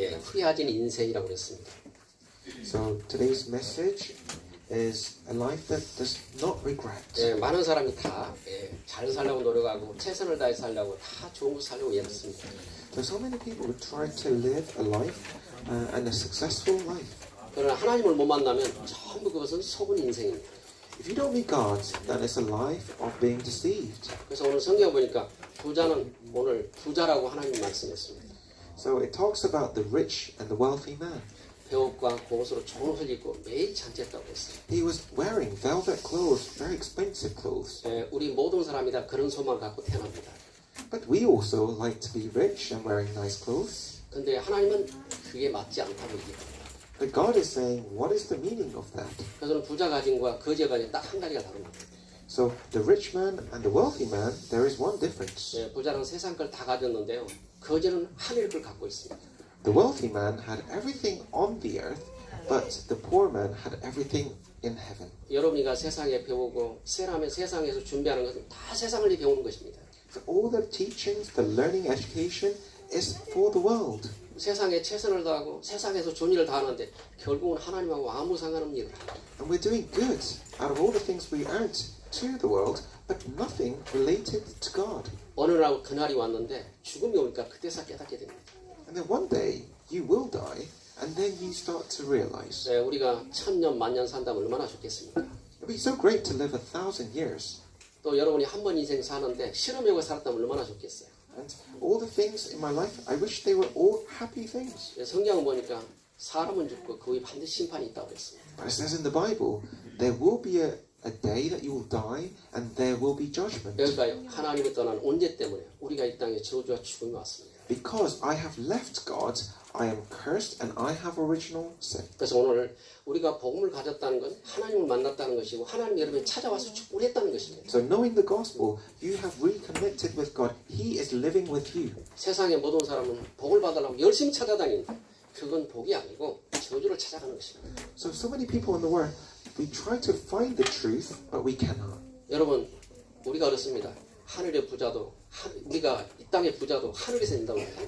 후회하진 인생이라고 그랬습니다. So today's message is a life that does not regret. 많은 사람이 다 잘 살려고 노력하고 최선을 다해 살려고 다 좋은 거 살려고 애썼습니다. So many people who try to live a life and a successful life. 그러나 하나님을 못 만나면 전부 그것은 속은 인생입니다. If you don't meet God, then it's a life of being deceived. 그래서 오늘 성경 보니까 부자는 오늘 부자라고 하나님 말씀했습니다. So it talks about the rich and the wealthy man. 배옷과 고옷으로 좋은 옷을 입고 매일 잔치했다고 했어요. He was wearing velvet clothes, very expensive clothes. 우리 모든 사람이 다 그런 소망을 갖고 태어납니다. But we also like to be rich and wearing nice clothes. 근데 하나님은 그게 맞지 않다고 얘기합니다. But God is saying, what is the meaning of that? 그래서 부자 가진과 거지 가진 딱 한 가지가 다릅니다. So the rich man and the wealthy man, there is one difference. 부자는 세상 걸 다 가졌는데요. 거지는 하늘 걸 갖고 있습니다. The wealthy man had everything on the earth, but the poor man had everything in heaven. 여러분이가 세상에 배우고 세상에서 준비하는 것은 다 세상을 배우는 것입니다. So all the teachings, the learning, education is for the world. 세상에 최선을 다하고 세상에서 좋은 일을 다 하는데 결국은 하나님하고 아무 상관없는 일을 해요. And we're doing good out of all the things we earned to the world, but nothing related to God. 어느 날 그날이 왔는데 죽음이 오니까 그때서 깨닫게 됩니다. And then one day you will die, and then you start to realize 우리가 1000년 만년 산다면 얼마나 좋겠습니까? it'd be so great to live 1,000 years. 또 여러분이 한 번 인생 사는데 실험하고 살았다면 얼마나 좋겠어요? And all the things in my life, I wish they were all happy things. 성경을 보니까 사람은 죽고 그 후에 반드시 심판이 있다고 그랬습니다. But it says in the Bible, there will be a day that you will die, and there will be judgment. 그러니까 하나님을 떠난 온죄 때문에 우리가 이 땅에 저주와 죽음이 왔습니다. Because I have left God, I am cursed, and I have original sin. 그래서 오늘 우리가 복음을 가졌다는 건 하나님을 만났다는 것이고 하나님 여러분이 찾아와서 축복을 했다는 것입니다. So knowing the gospel, you have reconnected with God. He is living with you. 세상의 모든 사람은 복을 받으려고 열심히 찾아다니는데 그건 복이 아니고 저주를 찾아가는 것입니다. So many people in the world, we try to find the truth, but we cannot. 여러분, 우리가 그렇습니다. 하늘의 부자도 우리가 이 땅의 부자도 하늘에서 있다고 합니다.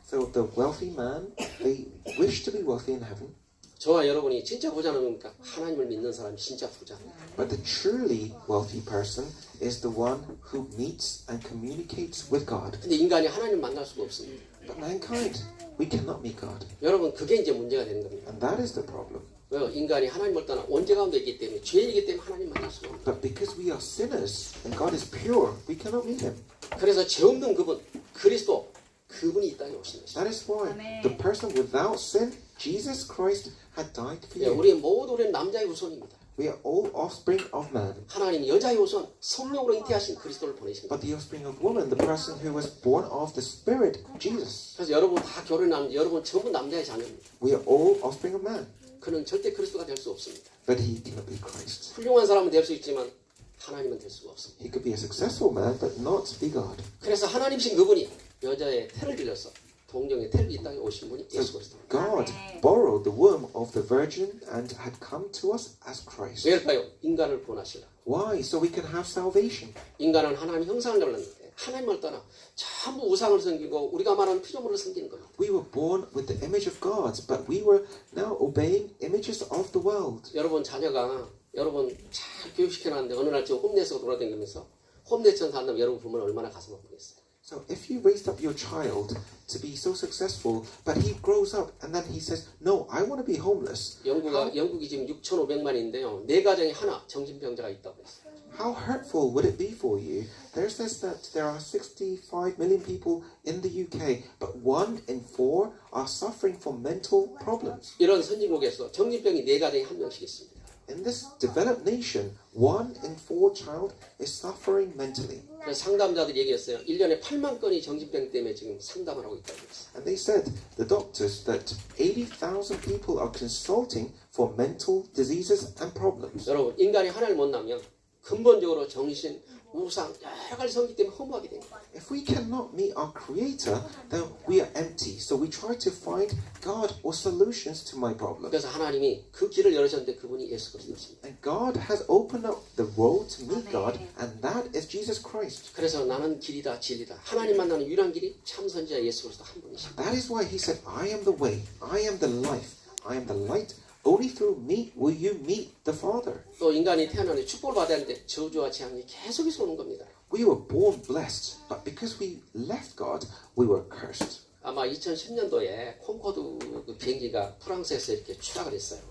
So the wealthy man, they wish to be wealthy in heaven. 저와 여러분이 진짜 부자는 뭡니까? 하나님을 믿는 사람이 진짜 부자입니다. But the truly wealthy person is the one who meets and communicates with God. 근데 인간이 하나님을 만날 수가 없습니다. But mankind, we cannot meet God. 여러분, 그게 이제 문제가 되는 겁니다. And that is the problem. 왜요? 인간이 하나님을 떠나 온죄 가운데 있기 때문에 죄이기 때문에 하나님 만날 수가 없습니다. But because we are sinners and God is pure, we cannot meet Him. 그래서 죄 없는 그분, 그리스도, 그분이 이 땅에 오신 것입니다. That is why the person without sin, Jesus Christ, had died for you. 우리 모두 우리는 남자의 후손입니다. We are all offspring of man. 하나님 여자의 후손, 성령으로 잉태하신 그리스도를 보내십니다. But the offspring of woman, the person who was born of the Spirit, Jesus. 그래서 여러분 다 결혼한 여러분 전부 남자의 자녀입니다. We are all offspring of man. 그는 절대 그리스도가 될 수 없습니다. But he cannot be Christ. 훌륭한 사람은 될 수 있지만 하나님은 될 수가 없습니다. He could be a successful man, but not be God. 그래서 하나님이신 그분이 여자의 태를 빌려서 동정의 태를 이 땅에 오신 분이 예수 So 그리스도입니다. God borrowed the womb of the virgin and had come to us as Christ. 왜일까요? 인간을 구원하시라. Why? So we can have salvation. 인간은 하나님 형상을 잡았는데 하나님을 떠나 전부 우상을 섬기고 우리가 말하는 피조물을 섬기는 겁니다. We were born with the image of God, but we were now obeying images of the world. 여러분 자녀가 여러분 잘 교육시켜놨는데 어느 날 저 홈내에서 돌아다니면서 홈내처럼 산다면 여러분 보면 얼마나 가슴 아프겠어요. So if you raised up your child to be so successful, but he grows up and then he says, no, I want to be homeless. 영국이 지금 6,500만인데요. 네 가정에 하나 정신병자가 있다고 했어요. How hurtful would it be for you? There says that there are 65 million people in the UK, but 1 in 4 are suffering from mental problems. 이런 선진국에서 정신병이 네 가정에 한 명씩 있습니다. In this developed nation, 1 in 4 child is suffering mentally. 그래서 상담자들이 얘기했어요. 1년에 8만 건이 정신병 때문에 지금 상담을 하고 있다고 했어요. And they said, the doctors, that 80,000 people are consulting for mental diseases and problems. 여러분, 인간이 하나님을 못 나면 근본적으로 정신, 우상, 여러 가지 성기 때문에 허무하게 됩니다. If we cannot meet our Creator, then we are empty. So we try to find God or solutions to my problem. 그래서 하나님이 그 길을 열으셨는데 그분이 예수 그리스도십니다. And God has opened up the road to meet God, and that is Jesus Christ. 그래서 나는 길이다 진리다. 하나님 만나는 유일한 길이 참 선지자 예수 그리스도 한 분이십니다. That is why he said, I am the way, I am the life, I am the light. Only through me will you meet the Father. 또 인간이 태어나는데 축복을 받아야 하는데 저주와 재앙이 계속해서 오는 겁니다. We were born blessed, but because we left God, we were cursed. 아마 2010년도에 콩코드 그 비행기가 프랑스에서 이렇게 추락을 했어요.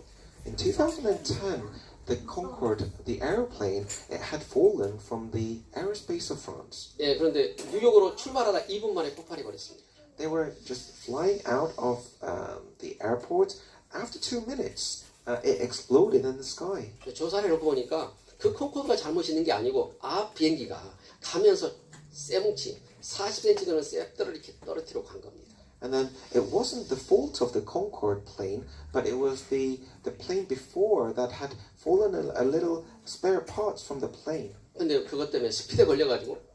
In 2010, the Concorde, the airplane, it had fallen from the aerospace of France. 예, 그런데 뉴욕으로 출발하다 2분 만에 폭발해 버렸습니다. They were just flying out of the airport. After 2 minutes, it exploded in the sky. 조사를 해놓고 보니까 그 콩코드가 잘못 있는 게 아니고 앞 비행기가 가면서 쇠뭉치 40cm 되는 쇠들을 이렇게 떨어뜨리고 간 겁니다. And then it wasn't the fault of the Concorde plane, but it was the plane before that had fallen a little spare parts from the plane. 근데 그것 때문에 스피드에 걸려가지고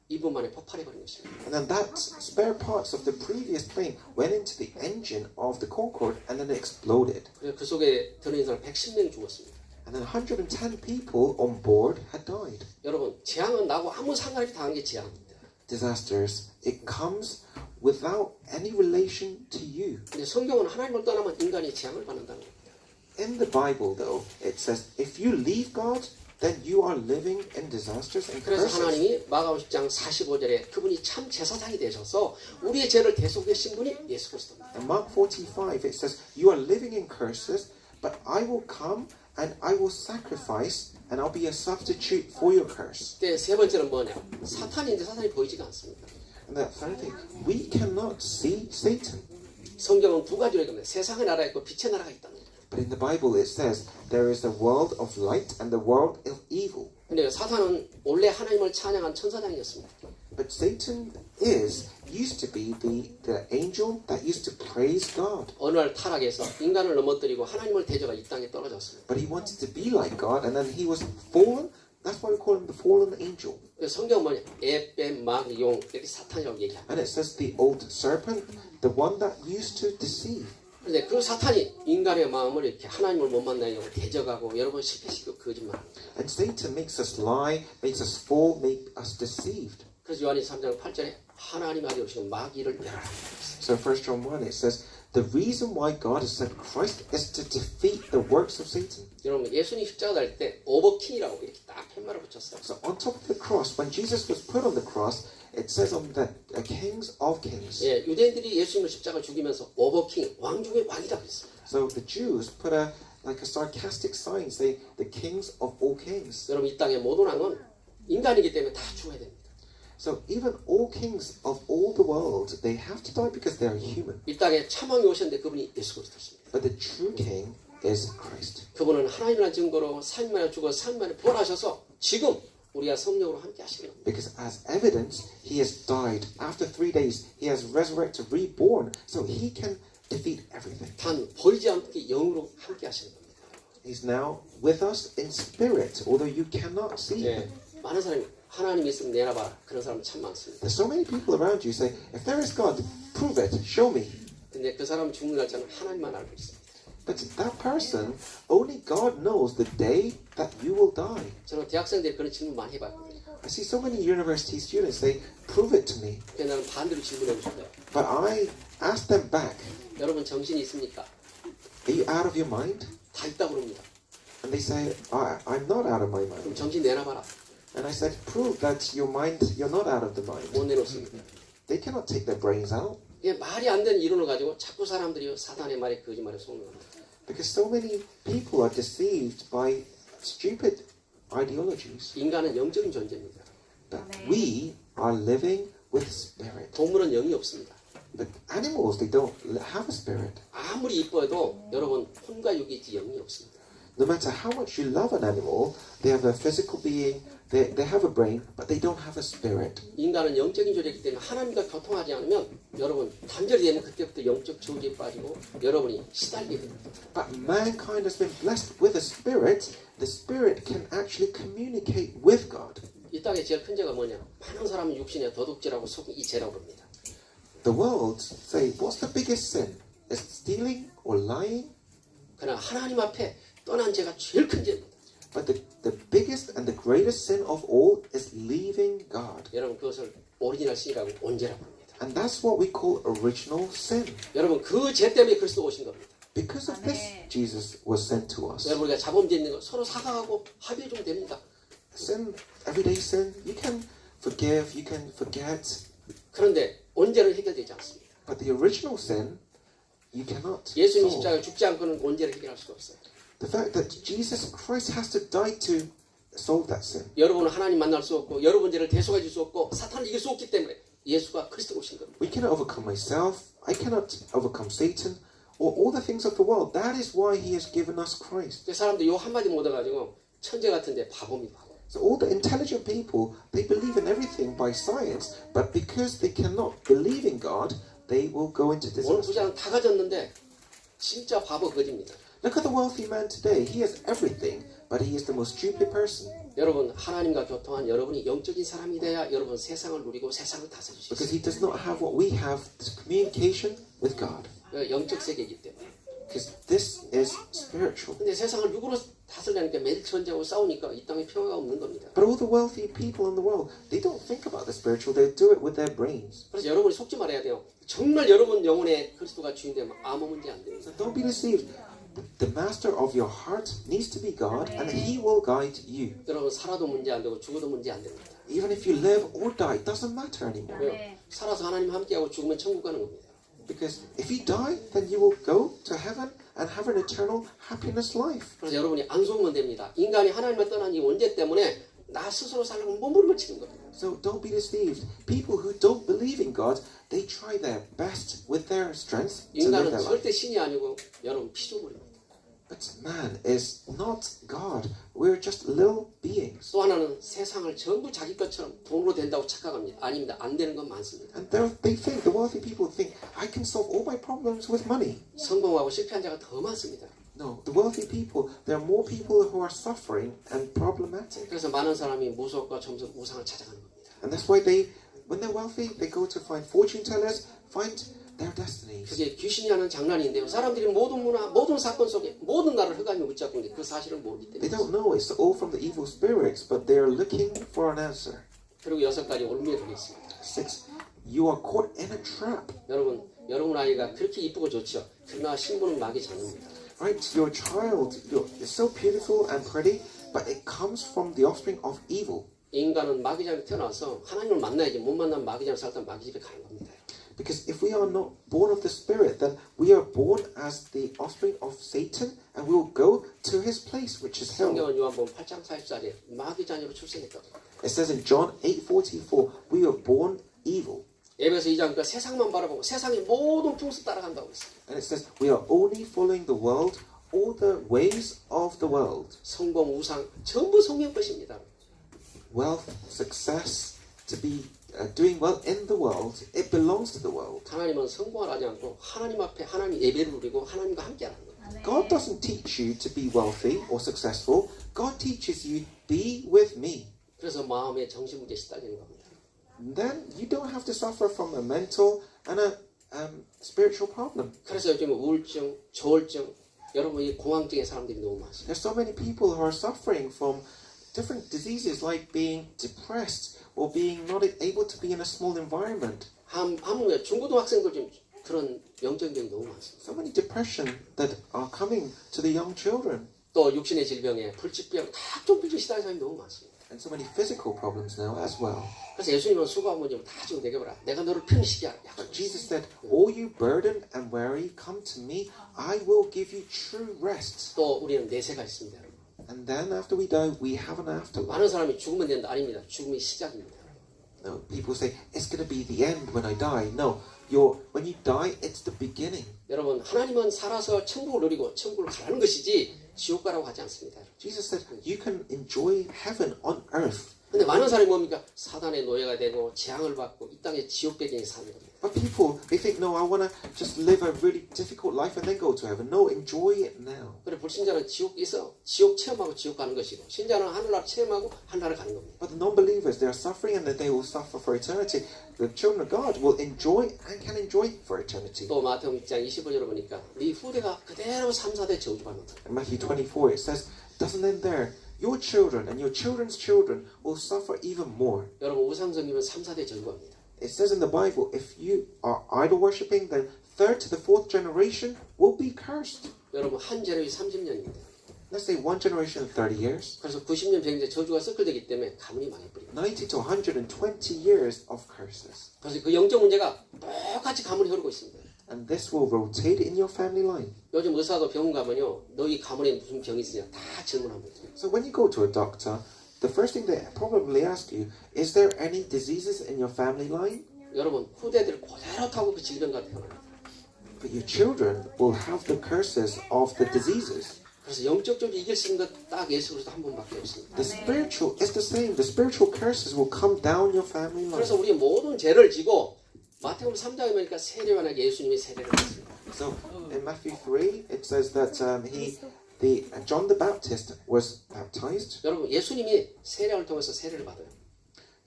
2분 만에 폭발해버린 것입니다. And then that spare parts of the previous plane went into the engine of the Concorde and then it exploded. 그래서 그 속에 들어있는 사람 110명이 죽었습니다. And then 110 people on board had died. 여러분, 재앙은 나하고 아무 상관없이 당한 게 재앙입니다. Disasters, it comes without any relation to you. 근데 성경은 하나님을 떠나면 인간이 재앙을 받는다는 겁니다. In the Bible, though, it says if you leave God, then you are living in disasters and 그래서 curses. 하나님이 마가복음 10장 45절에 그분이 참 제사장이 되셔서 우리의 죄를 대속하신 분이 예수 그리스도입니다. In Mark 45, it says, you are living in curses, but I will come and I will sacrifice and I'll be a substitute for your curse. 그때 세 번째는 뭐냐? 사탄인데 사탄이 보이지가 않습니다. And the third thing, we cannot see Satan. 성경은 두 가지로 얘기합니다. 세상의 나라가 있고 빛의 나라가 있다는 거예요. But in the Bible it says there is the world of light and the world of evil. 근데 사탄은 원래 하나님을 찬양한 천사장이었습니다. But Satan used to be the angel that used to praise God. 어느 날 타락해서 인간을 넘어뜨리고 하나님을 대적하 이 땅에 떨어졌습니다. But he wanted to be like God and then he was fallen. That's why we call him the fallen angel. 성경은 뭐냐? 에뱀, 막, 용 이렇게 사탄이라고 얘기합니다. And it says the old serpent, the one that used to deceive. 그런데 그 사탄이 인간의 마음을 이렇게 하나님을 못 만나려고 대적하고 여러 번 실패시키고 거짓말합니다. And Satan makes us lie, makes us fall, makes us deceived. 그래서 요한일서 3장 8절에 하나님 아들 오시고 마귀를 멸하라. So 1 John 1 it says the reason why God has sent Christ is to defeat the works of Satan. 여러분 예수님 십자가 달 때 오버킹이라고 이렇게 딱 팻말을 붙였어요. So on top of the cross, when Jesus was put on the cross, it says on the kings of kings. 예, 유대인들이 예수님을 십자가 죽이면서 오버킹, 왕 중의 왕이다 그랬습니다. So the Jews put a sarcastic sign, say the kings of all kings. 여러분 이 땅의 모든 왕은 인간이기 때문에 다 죽어야 됩니다. So even all kings of all the world, they have to die because they are human. 이 땅에 참왕이 오셨는데 그분이 예수 그리스도십니다. But the true king is Christ. 그분은 하나님이라는 증거로 3일 만에 죽어서 3일 만에 부활하셔서 지금 우리가 성령으로 함께 하시는 겁니다. Because as evidence, he has died. After 3 days, he has resurrected, reborn, so he can defeat everything. 단 보이지 않게 영으로 함께 하시는 겁니다. He's now with us in spirit, although you cannot see him. 예, 많은 사람이 하나님이 있으면 내놔봐. 그런 사람 참 많습니다. There's so many people around you say, if there is God, prove it, show me. 근데 그 사람 죽는 날짜는 하나님만 알고 있습니다. But that person, only God knows the day that you will die. 저는 대학생들이 그런 질문 많이 해봤거든요. I see so many university students say, prove it to me. 근데 나는 반대로 질문하고 싶어요. But I ask them back, 여러분 정신이 있습니까? are you out of your mind? 다 있다고 그럽니다. And they say, I'm not out of my 그럼 mind. 정신 내놔봐라. And I said, prove that your mind, you're not out of the mind. 못 내놓습니다. They cannot take their brains out. 이게 말이 안 되는 이론을 가지고 자꾸 사람들이 사단의 말에 거짓말에 속는다. Because so many people are deceived by stupid ideologies. 인간은 영적인 존재입니다. But we are living with spirit. 동물은 영이 없습니다. But animals, they don't have a spirit. 아무리 이뻐해도 여러분 혼과 육이 있지 영이 없습니다. no matter how much you love an animal, they have a physical being, they have a brain, but they don't have a spirit. 인간은 영적인 존재이기 때문에 하나님과 교통하지 않으면 여러분 단절이 되면 그때부터 영적 저주에 빠지고 여러분이 시달리게 됩니다. But mankind has been blessed with a spirit. The spirit can actually communicate with God. 이 땅의 제일 큰 죄가 뭐냐? 많은 사람은 육신의 도둑질하고 속이 죄라고 합니다. The world say, what's the biggest sin? Is it stealing or lying? 그러나 하나님 앞에 떠난 죄가 제일 큰 죄입니다. But the biggest and the greatest sin of all is leaving God. 여러분 그것을 오리지널 신이라고 온죄라고 합니다. And that's what we call original sin. 여러분 그 죄 때문에 그리스도 오신 겁니다. Because of this, Jesus was sent to us. 여러분 우리가 자범죄 있는 거 서로 사과하고 합의해 주면 됩니다. Sin, everyday sin, you can forgive, you can forget. 그런데 온죄는 해결되지 않습니다. But the original sin, you cannot 예수님 solve. 십자가에 죽지 않고는 온죄를 해결할 수가 없어요. The fact that Jesus Christ has to die to solve that sin. 여러분은 하나님 만날 수 없고 여러분 죄를 대속해 줄 수 없고 사탄을 이길 수 없기 때문에 예수가 그리스도로 오신 겁니다. We cannot overcome myself. I cannot overcome Satan or all the things of the world. That is why He has given us Christ. 사람들이 요 한마디 못 얻어가지고 천재 같은데 바보입니다. So all the intelligent people, they believe in everything by science, but because they cannot believe in God, they will go into 오늘 disaster. 부자는 다 가졌는데 진짜 바보 거지입니다. Look at the wealthy man today. He has everything, but he is the most stupid person. 여러분 하나님과 교통한 여러분이 영적인 사람이 돼야 여러분 세상을 누리고 세상을 다스릴 수 Because 있어요. he does not have what we have, this communication with God. 영적 세계이기 때문에. Because this is spiritual. 근데 세상을 육으로 다스리려니까 매일 전쟁하고 싸우니까 이 땅에 평화가 없는 겁니다. But all the wealthy people in the world, they don't think about the spiritual, they do it with their brains. 그래서 여러분이 속지 말아야 돼요. 정말 여러분 영혼의 그리스도가 주인 되면 아무 문제 안 됩니다. So don't be deceived. The master of your heart needs to be God, and He will guide you. 여러분 살아도 문제 안 되고 죽어도 문제 안 됩니다. Even if you live or die, it doesn't matter anymore. 왜요? 살아서 하나님 함께하고 죽으면 천국 가는 겁니다. Because if you die, then you will go to heaven and have an eternal happiness life. 그래서 여러분이 안 속으면 됩니다. 인간이 하나님을 떠난 이 원죄 때문에 나 스스로 살려고 몸부림을 치는 겁니다. So don't be deceived. People who don't believe in God, they try their best with their strength to live 인간은 their life. 절대 신이 아니고 여러분 피조물입니다. But man is not God. We're just little beings. 또 하나는 세상을 전부 자기 것처럼 돈으로 된다고 착각합니다. 아닙니다. 안 되는 건 많습니다. And they think, the wealthy people think, I can solve all my problems with money. 성공하고 실패한 자가 더 많습니다. No, the wealthy people, there are more people who are suffering and problematic. 그래서 많은 사람이 무속과 점점 우상을 찾아가는 겁니다. And that's why when they're wealthy, they go to find fortune tellers, find their destinies. 그게 귀신이 하는 장난인데요. 사람들이 모든 문화, 모든 사건 속에 모든 나라를 흑암이 붙잡고 있는데 그 사실을 모르기 They 때문에. don't know it's all from the evil spirits, but they're looking for an answer. 그리고 6가지 올무에 걸렸습니다. 6, you are caught in a trap. 여러분 아이가 그렇게 이쁘고 좋죠. 그러나 신부는 마귀 자녀입니다. Right? Your child, you're so beautiful and pretty, but it comes from the offspring of evil. 인간은 마귀 자녀 태어나서 하나님을 만나야지 못 만나면 마귀 자녀 살다 마귀 집에 가는 겁니다. Because if we are not born of the Spirit, then we are born as the offspring of Satan, and we will go to his place, which is hell. 성경은 요한복음 8장 44절에 마귀 자녀로 출생했다고 합니다. It says in John 8:44, we are born evil. 에베소 2장 그러니까 세상만 바라보고 세상의 모든 풍습 따라간다고 했어요. And it says we are only following the world, all the ways of the world. 성공, 우상 전부 성경 것입니다. Wealth, success, to be doing well in the world, it belongs to the world. 하나님은 성공을 하지 않고 하나님 앞에 하나님 예배를 누리고 하나님과 함께하는 거예요. God doesn't teach you to be wealthy or successful. God teaches you, be with me. 그래서 마음의 정신 문제에 시달리는 겁니다. Then you don't have to suffer from a mental and a spiritual problem. 그래서 요즘 우울증, 조울증, 여러분 이 공황증의 사람들이 너무 많습니다. There's so many people who are suffering from different diseases like being depressed or being not able to be in a small environment. 한국에 중고등학생들 좀 그런 영적인 병이 너무 많습니다. So many depression that are coming to the young children. 또 육신의 질병에 불치병, 각종 병에 시달리는 사람이 너무 많습니다. And so many physical problems now as well. 그래서 예수님은 수고한 문제를 다 지금 내게 보라. 내가 너를 편히 쉬게 하라. But Jesus said, all you burdened and weary, come to me. I will give you true rest. 또 우리는 내세가 있습니다. And then after we die, we have an afterlife. 많은 사람이 죽으면 된다. 아닙니다. 죽음이 시작입니다. No, people say, it's going to be the end when I die. No, when you die, it's the beginning. 여러분 하나님은 살아서 천국을 누리고 천국을 가라는 것이지 지옥 가라고 하지 않습니다. Jesus said, you can enjoy heaven on earth. 근데 많은 사람이 뭡니까? 사단의 노예가 되고 재앙을 받고 이 땅에 지옥 배경에 사는 겁니다. But people, they think, no, I want to just live a really difficult life and then go to heaven. No, enjoy it now. 그래 불신자는 지옥에서 지옥 체험하고 지옥 가는 것이고 신자는 하늘나라 체험하고 하늘나라 가는 겁니다. But the non-believers, they are suffering and that they will suffer for eternity. The children of God will enjoy and can enjoy for eternity. 또 마태복음 6장 25절을 보니까 네 후대가 그대로 3, 4대 저주받는다. In Matthew 24, it says, doesn't end there. Your children and your children's children will suffer even more. 여러분 우상숭배면 3, 4대 저주합니다. It says in the Bible, if you are idol worshipping, then third to the fourth generation will be cursed. 여러분 한 제력이 30년입니다. Let's say one generation in 30 years. 그래서 90년 병제 저주가 섞여되기 때문에 가문이 망해버립니다. 90 to 120 years of curses. 그래서 그 영적 문제가 똑같이 가문이 흐르고 있습니다. And this will rotate in your family line. 요즘 의사도 병원 가면요, 너희 가문에 무슨 병이 있으냐 다 질문합니다. So when you go to a doctor, the first thing they probably ask you, is there any diseases in your family line? 여러분 후대들 그대로 타고 그 질병과 태어납니다. But your children will have the curses of the diseases. 그래서 영적 저주 이길 수 있는 것 딱 예수 그리스도 한 분밖에 없습니다. The spiritual is the same. The spiritual curses will come down your family line. 그래서 우리 모든 죄를 지고 마태복음 3장에 보니까 세례요한에게 예수님이 세례를 했습니다. So in Matthew 3, it says that John the Baptist was baptized. 여러분 예수님이 세례를 통해서 세례를 받아요.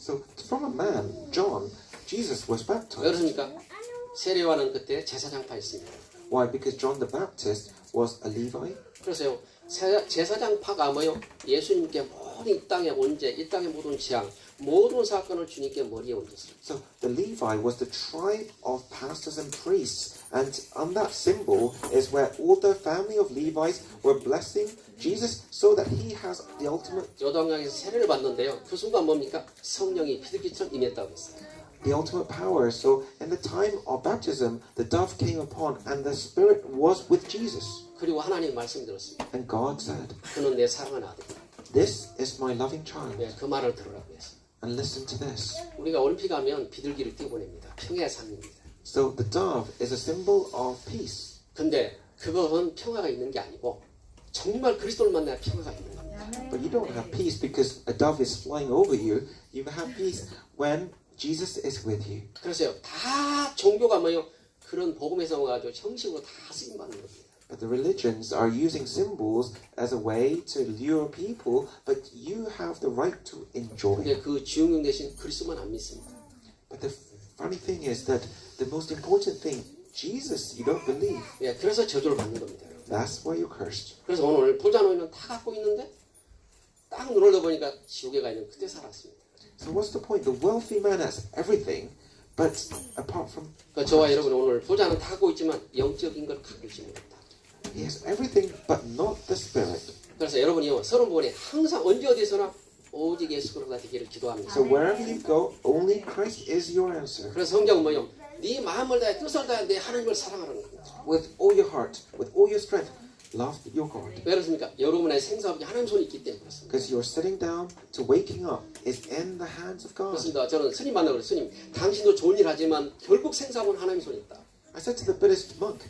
So from a man, John, Jesus was 왜 baptized. 그렇습니까? 세례요한은 그때 제사장파였습니다. Why? Because John the Baptist was a Levite. 그래서요 제사장파가 뭐요? 예수님께 모든 이 땅의 원죄, 이 땅의 모든 재앙, 모든 사건을 주님께 머리에 얹었어요. So the Levi was the tribe of pastors and priests, and on that symbol is where all the family of Levites were blessing Jesus, so that he has the ultimate, 요단강에서 세례를 받는데요. 그 순간 뭡니까? 성령이 비둘기처럼 임했다고 했어요. the ultimate power. So in the time of baptism, the dove came upon, and the Spirit was with Jesus. 그리고 하나님 말씀 들었습니다. And God said, 그는 내 사랑하는 아들이다. "This is my loving child, 네, 그 말을 들으라고 해서 and listen to this." 우리가 올림픽 가면 비둘기를 띄워보냅니다. 평화의 삶입니다. So the dove is a symbol of peace. 근데 그것은 평화가 있는 게 아니고 정말 그리스도를 만나야 평화가 있는 겁니다. But you don't have peace because a dove is flying over you. You have peace when Jesus is with you. 그래서요, 다 종교가 뭐요? 그런 복음에서 와가지고 형식으로 다 쓰임받는 겁니다. But the religions are using symbols as a way to lure people, but you have the right to enjoy. 근데 그 주인공 대신 그리스도만 안 믿습니다. But the funny thing is that the most important thing, Jesus, you don't believe. 예, 그래서 저주를 받는 겁니다. 여러분. That's why you're cursed. 그래서 오늘 부자 노인은 다 갖고 있는데 딱 눈을 떠보니까 지옥에 가 있는 그때 살았습니다. So what's the point? The wealthy man has everything, but apart from, 그러니까 저와 여러분 오늘 부자는 다 갖고 있지만 영적인 걸 갖고 있지 못했다. he has everything, but not the Spirit. 그래서 여러분이요, 서론 부분에 항상 언제 어디서나 오직 예수 그리스도가 되기를 기도합니다. So wherever you go, only Christ is your answer. 그래서 성경은 뭐요? 네 마음을 다해 뜻을 다해 내 하나님을 사랑하라는 겁니다. With all your heart, with all your strength, love your God. 왜 그렇습니까? 여러분의 생사업이 하나님 손에 있기 때문에 그렇습니다. Because you're sitting down to waking up is in the hands of God. 그렇습니다. 저는 스님 만나고 그래요. 스님, 당신도 좋은 일 하지만 결국 생사업은 하나님 손에 있다. I said to the Buddhist monk,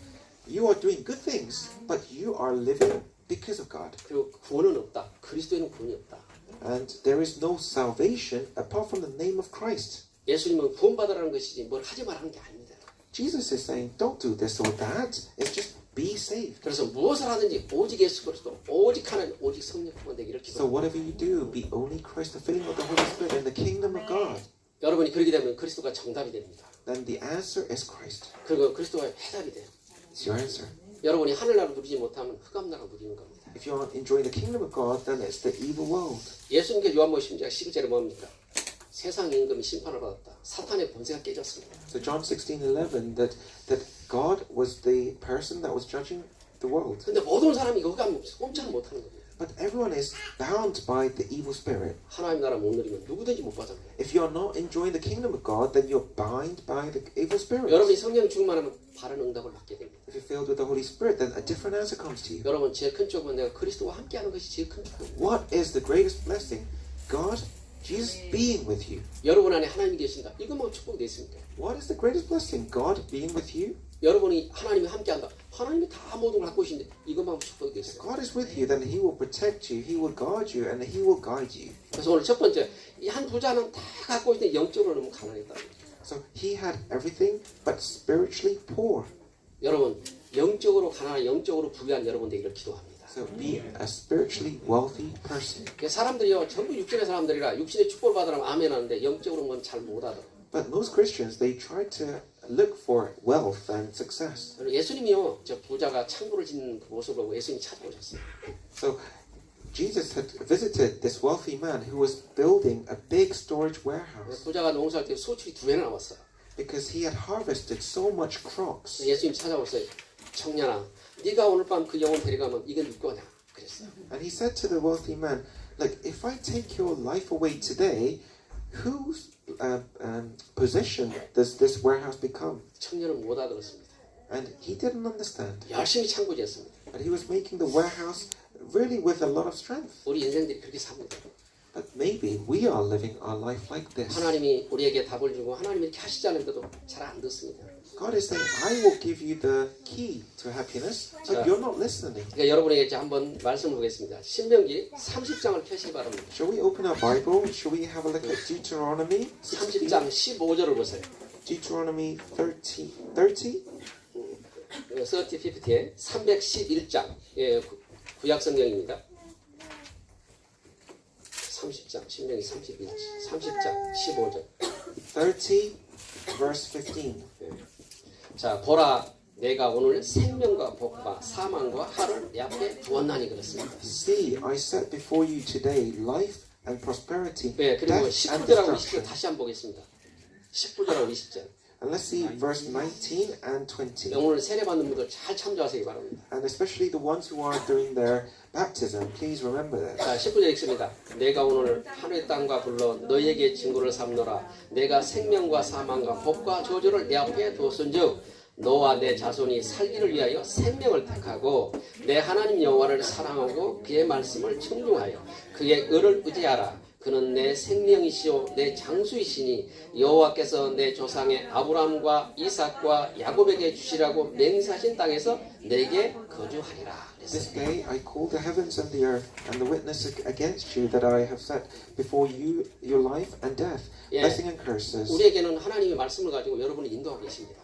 you are doing good things, but you are living because of God. 그리고 구원은 없다. 그리스도에는 구원이 없다. And there is no salvation apart from the name of Christ. 예수님은 구원받으라는 것이지 뭘 하지 말라는 게 아닙니다. Jesus is saying, don't do this or that. It's just be saved. 그래서 무엇을 하든지 오직 예수 그리스도, 오직 하나님, 오직 성령 충만 되기를 So 기도합니다. whatever you do, be only Christ, the filling of the Holy Spirit and the kingdom of God. 여러분이 그렇게 되면 그리스도가 정답이 됩니다. Then the answer is Christ. 그리고 그리스도가 해답이 돼요. It's your answer. 여러분이 하늘나라 누리지 못하면 흑암나라 누리는 겁니다. If you're not enjoying the kingdom of God, then it's the evil world. 예수님께 요한복음 10장 11절에 뭡니까? 세상 임금이 심판을 받았다. 사탄의 본세가 깨졌습니다. So John 16:11 that God was the person that was judging the world. 근데 모든 사람이 이거 꼼짝을 못하는 겁니다. But everyone is bound by the evil spirit. 하나님 나라 못 누리면 누구든지 못 받아요. If you're not enjoying the kingdom of God, then you're bound by the evil spirit. 여러분이 성령 충만하면 바른 응답을 받게 됩니다. If you're filled with the Holy Spirit, then a different answer comes to you. 여러분 제일 큰 축복은 내가 그리스도와 함께하는 것이 제일 큰 축복입니다. What is the greatest blessing? God, Jesus being with you. 여러분 안에 하나님이 계신다. 이것만 축복이 돼 있습니까? What is the greatest blessing? God being with you. 여러분이 하나님이 함께한다. 하나님이 다 모든 걸 갖고 계신데 이것만 축복이 돼 돼 있어요. God is with you, then He will protect you, He will guard you, and He will guide you. 그래서 오늘 첫 번째, 이 한 부자는 다 갖고 있는데 영적으로 너무 가난했다. So he had everything, but spiritually poor. 여러분, 영적으로 가난한, 영적으로 부유한 여러분 되기를 기도합니다. So be a spiritually wealthy person. 사람들이요, 전부 육신의 사람들이라 육신의 축복을 받으라면 아멘 하는데 영적으로는 잘 못하더라고요. But most Christians, they try to look for wealth and success. 예수님이요, 저 부자가 창고를 짓는 그 모습을 보고 예수님이 찾아오셨어요. So Jesus had visited this wealthy man who was building a big storage warehouse 부자가 농사할 때 소출이 2배나 나왔어요. because he had harvested so much crops. 예수님 찾아오셨어요. 청년아, 네가 오늘 밤 그 영혼 데려가면 이건 네 거냐? 그랬어요. And he said to the wealthy man, "Look, if I take your life away today, whose possession does this warehouse become?" 청년은 못 알아들었습니다. And he didn't understand. 열심히 창고 지었습니다. But he was making the warehouse really with a lot of strength. 우리 인생들이 그렇게 삽니다. But maybe we are living our life like this. 하나님이 우리에게 답을 주고 하나님이 이렇게 하시자는데도 잘 안 듣습니다. God is saying, I will give you the key to happiness, but you're not listening. 그러니까 여러분에게 이제 한번 말씀을 보겠습니다. 신명기 30장을 펴시기 바랍니다. Shall we open our Bible? Shall we have a look at Deuteronomy 30장 15절을 보세요. Deuteronomy 30? 30, 50에 311장 구약 성경입니다. 30장 신명기 30장 15절 30 verse 15. 자 보라 내가 오늘 생명과 복과 사망과 화를 내 앞에 두었나니 그렇습니다. See, I set before you today life and prosperity, 네, 그리고 death and 19절하고 20절 destruction. 다시 한번 보겠습니다. 19절하고 20절 And let's see verse 19 and 20. 오늘 세례받는 분들 잘 참조하시기 바랍니다. And especially the ones who are doing their baptism, please remember that. 자 19절 읽습니다. 내가 오늘 하늘의 땅과 불러 너희에게 증거를 삼노라. 내가 생명과 사망과 복과 저주를 내 앞에 두었은즉 너와 내 자손이 살기를 위하여 생명을 택하고 내 하나님 여호와를 사랑하고 그의 말씀을 청중하여 그의 의를 의지하라. 그는 내 생명이시오 내 장수이시니 여호와께서 내 조상의 아브라함과 이삭과 야곱에게 주시라고 맹세하신 땅에서 내게 거주하리라. This day I call the heavens and the earth and the witness against you that I have set before you your life and death, blessing and curses. 우리에게는 하나님의 말씀을 가지고 여러분을 인도하고 계십니다.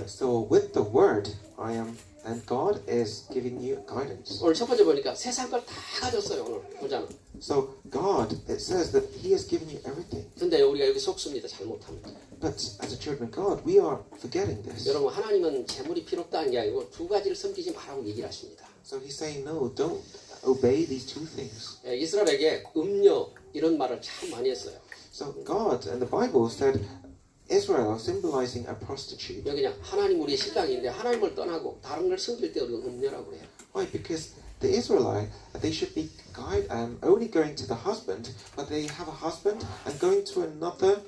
So with the word I am, and God is giving you guidance. 오늘 첫 번째 보니까 세상 걸 다 가졌어요. 오늘 보자는. So God, it says that He has given you everything. 근데 우리가 여기 속습니다. 잘못합니다. But as a children of God, we are forgetting this. 여러분 하나님은 재물이 필요 없다는 게 아니고 두 가지를 섬기지 말라고 얘기를 하십니다. So He's saying, no, don't obey these two things. 이스라엘에게 음녀 이런 말을 참 많이 했어요. So God and the Bible said Israel symbolizing a prostitute. 여기 그냥 하나님 우리의 신랑인데 하나님을 떠나고 다른 걸 섬길 때 우리가 음녀라고 해요. Why? Because the Israelite, they should be only going to the husband, but they have a husband and going to another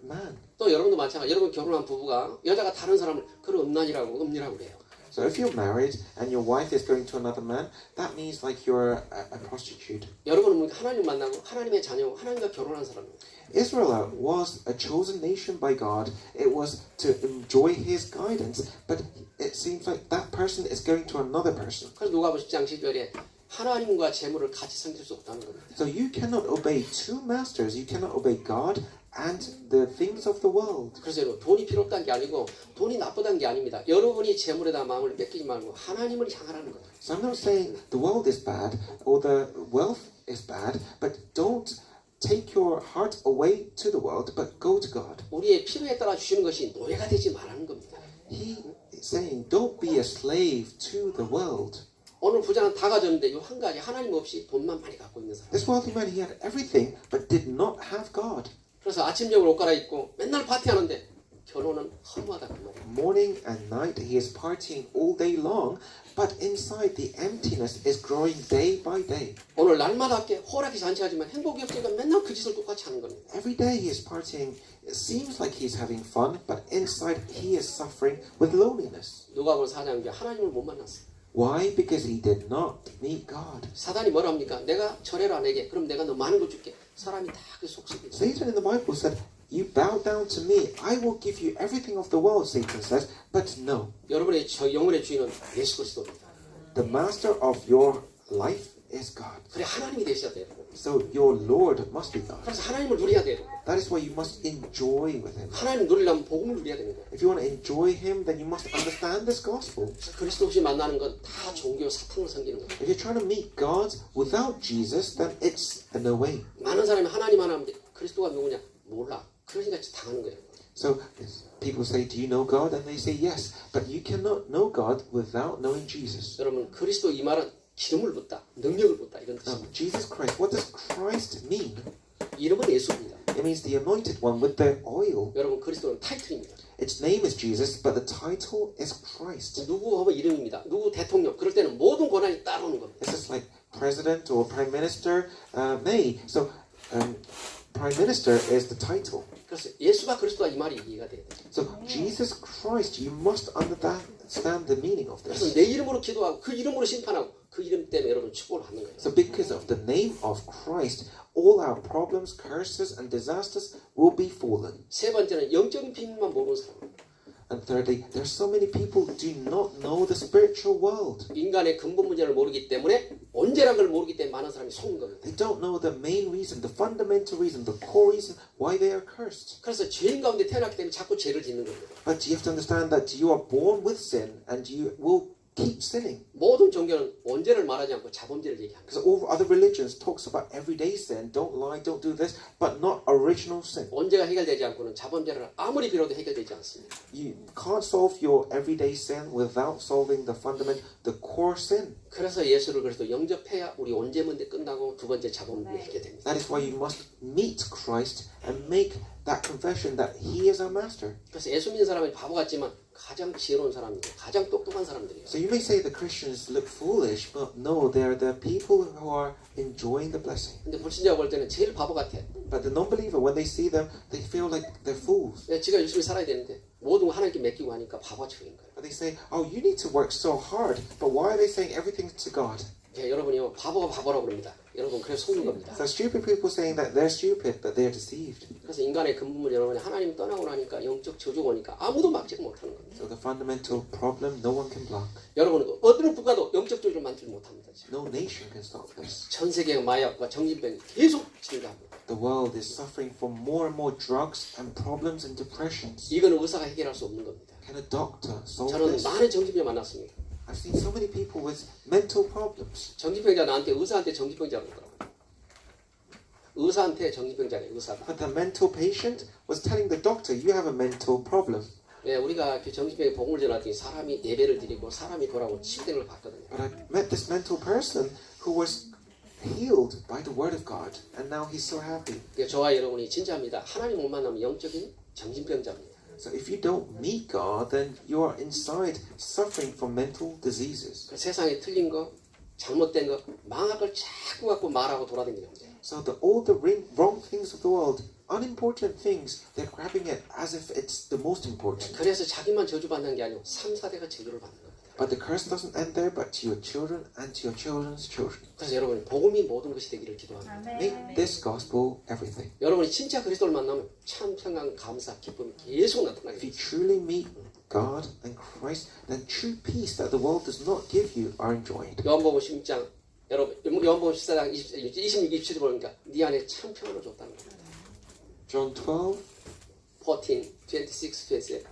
man. 또 여러분도 마찬가지. 여러분 결혼한 부부가 여자가 다른 사람을 그런 음란이라고 음녀라고 그래요. So if you're married and your wife is going to another man, that means like you're a prostitute. 여러분은 하나님 만나고 하나님의 자녀, 하나님과 결혼한 사람이에요. Israel was a chosen nation by God. It was to enjoy His guidance, but it seems like that person is going to another person. 그래서 누가복음 10장 10절에 하나님과 재물을 같이 섬길 수 없다는 겁니다. So you cannot obey two masters. You cannot obey God and the things of the world. 그래서 여러분 돈이 필요 없다는 게 아니고 돈이 나쁘다는 게 아닙니다. 여러분이 재물에다 마음을 뺏기지 말고 하나님을 향하라는 거예요. So I'm not saying the world is bad or the wealth is bad, but don't take your heart away to the world, but go to God. 우리의 필요에 따라 주시는 것이 노예가 되지 말라는 겁니다. He is saying, don't be a slave to the world. 오늘 부자는 다 가졌는데 이 한 가지 하나님 없이 돈만 많이 갖고 있는 사람. This wealthy man, he had everything, but did not have God. 그래서 아침 저녁을 옷 갈아입고 맨날 파티하는데 결혼은 허무하다 그 말이에요. Morning and night, he is partying all day long, but inside the emptiness is growing day by day. 오늘 날마다 함께 호락이 잔치하지만 행복이 없으니까 맨날 그 짓을 똑같이 하는 겁니다. Every day he is partying. It seems like he's having fun, but inside he is suffering with loneliness. 누가복음 4장에 하나님을 못 만났어요. Why? Because he did not meet God. 사단이 뭐라 합니까? 내가 절해라 내게. 그럼 내가 너 많은 거 줄게. 사람이 다 그 속습니다. Satan in the Bible said, you bow down to me, I will give you everything of the world, Satan says, but no. 여러분의 영혼의 주인은 예수 그리스도입니다. the master of your life is God. 그래 하나님이 되셔야 돼요. So your Lord must be God. 그래서 하나님을 누려야 돼요. That is why you must enjoy with Him. 하나님 누리려면 복음을 누려야 되는 거예요. If you want to enjoy Him, then you must understand this gospel. 그리스도 없이 만나는 건 다 종교 사탄을 섬기는 거예요. If you're trying to meet God without Jesus, then it's a no way. 많은 사람이 하나님 하나 하면 그리스도가 누구냐 몰라. 그러니까 당하는 거예요. So people say, do you know God? And they say yes. But you cannot know God without knowing Jesus. 여러분 그리스도 이 말은 기름을 붓다, 능력을 붓다 이런 Now, 뜻입니다. Jesus Christ, what does Christ mean? 이름은 예수입니다. It means the anointed one with the oil. 여러분 그리스도는 타이틀입니다. Its name is Jesus, but the title is Christ. 누구 하면 이름입니다. 누구 대통령. 그럴 때는 모든 권한이 따라오는 겁니다. It's just like president or prime minister may. So prime minister is the title. 그래서 예수가 그리스도가 이 말이 이해가 돼야 돼요. So Jesus Christ, you must understand the meaning of 그래서 this. 내 이름으로 기도하고 그 이름으로 심판하고 그 이름 때문에 여러분 축복을 받는 거예요. So because of the name of Christ, all our problems, curses, and disasters will be fallen. 세 번째는 영적인 비밀만 모르는 사람. And thirdly, there's so many people who do not know the spiritual world. 인간의 근본 문제를 모르기 때문에 언제란 걸 모르기 때문에 많은 사람이 속는 겁니다. They don't know the main reason, the fundamental reason, the core reason why they are cursed. 그래서 죄인 가운데 태어났기 때문에 자꾸 죄를 짓는 겁니다. But you have to understand that you are born with sin and you will keep sinning. 모든 종교는 원죄를 말하지 않고 자범죄를 얘기합니다. Because all other religions talks about everyday sin, don't lie, don't do this, but not original sin. 원죄가 해결되지 않고는 자범죄를 아무리 빌어도 해결되지 않습니다. You can't solve your everyday sin without solving the fundament, the core sin. 그래서 예수를 그래서 영접해야 우리 원죄 문제 끝나고 두 번째 자범죄 해결됩니다. That is why you must meet Christ and make that confession that He is our Master. 그래서 예수 믿는 사람이 바보 같지만 가장 지혜로운 사람이고 가장 똑똑한 사람들이에요. So you may say the Christians look foolish, but no, they are the people who are enjoying the blessing. 근데 불신자가 볼 때는 제일 바보 같아. But the non-believer, when they see them, they feel like they're fools. 지가 열심히 살아야 되는데 모든 거 하나님께 맡기고 하니까 바보같이 보이는 거예요. But they say, oh, you need to work so hard, but why are they saying everything to God? 여러분이요 바보가 바보라고 그럽니다. 여러분 그래서 속는 겁니다. So stupid people saying that they're stupid, but they're deceived. 그래서 인간의 근본은 여러분이 하나님 떠나고 나니까 영적 저주가 오니까 아무도 막지 못하는 겁니다. So the fundamental problem, no one can block. 여러분은 어떤 국가도 영적 저주를 만들지 못합니다. 지금. No nation can stop this. 전 세계의 마약과 정신병이 계속 증가합니다. The world is suffering from more and more drugs and problems and depressions. 이거는 의사가 해결할 수 없는 겁니다. Can a doctor solve 저는 this? 많은 정신병 만났습니다. I've seen so many people with mental problems. 정신병자 나한테 의사한테 정신병자라고 그러더라고요. 의사한테 정신병자래 의사가. But the mental patient was telling the doctor, you have a mental problem. 예, 우리가 그 정신병에 복음을 전하더니 사람이 예배를 드리고 사람이 돌아오고 치유되는 걸 봤거든요. But I met this mental person who was healed by the word of God, and now he's so happy. 저와 여러분이 진짜입니다. 하나님 못 만나면 영적인 정신병자입니다. So if you don't meet God, then you are inside suffering from mental diseases. 그 세상에 틀린 거, 잘못된 거, 망할 걸 자꾸 갖고 말하고 돌아다니는 겁니다. So all the wrong things of the world, unimportant things, they're grabbing it as if it's the most important. 그래서 자기만 저주받는 게 아니고 3, 4대가 저주를 받는 겁니다. But the curse doesn't end there, but to your children and to your children's children. 그래서 여러분 복음이 모든 것이 되기를 기도합니다. Make this gospel everything. 여러분이 진짜 그리스도를 만나면 참 평강, 감사, 기쁨이 계속 If you 나타나겠습니다. truly meet God and Christ, then true peace that the world does not give you are enjoyed. 요한복음 16장 여러분 요한복음 14장 26, 27절 보니까 네 안에 참 평안을 줬다는 겁니다. John 12, 14, 26, 27,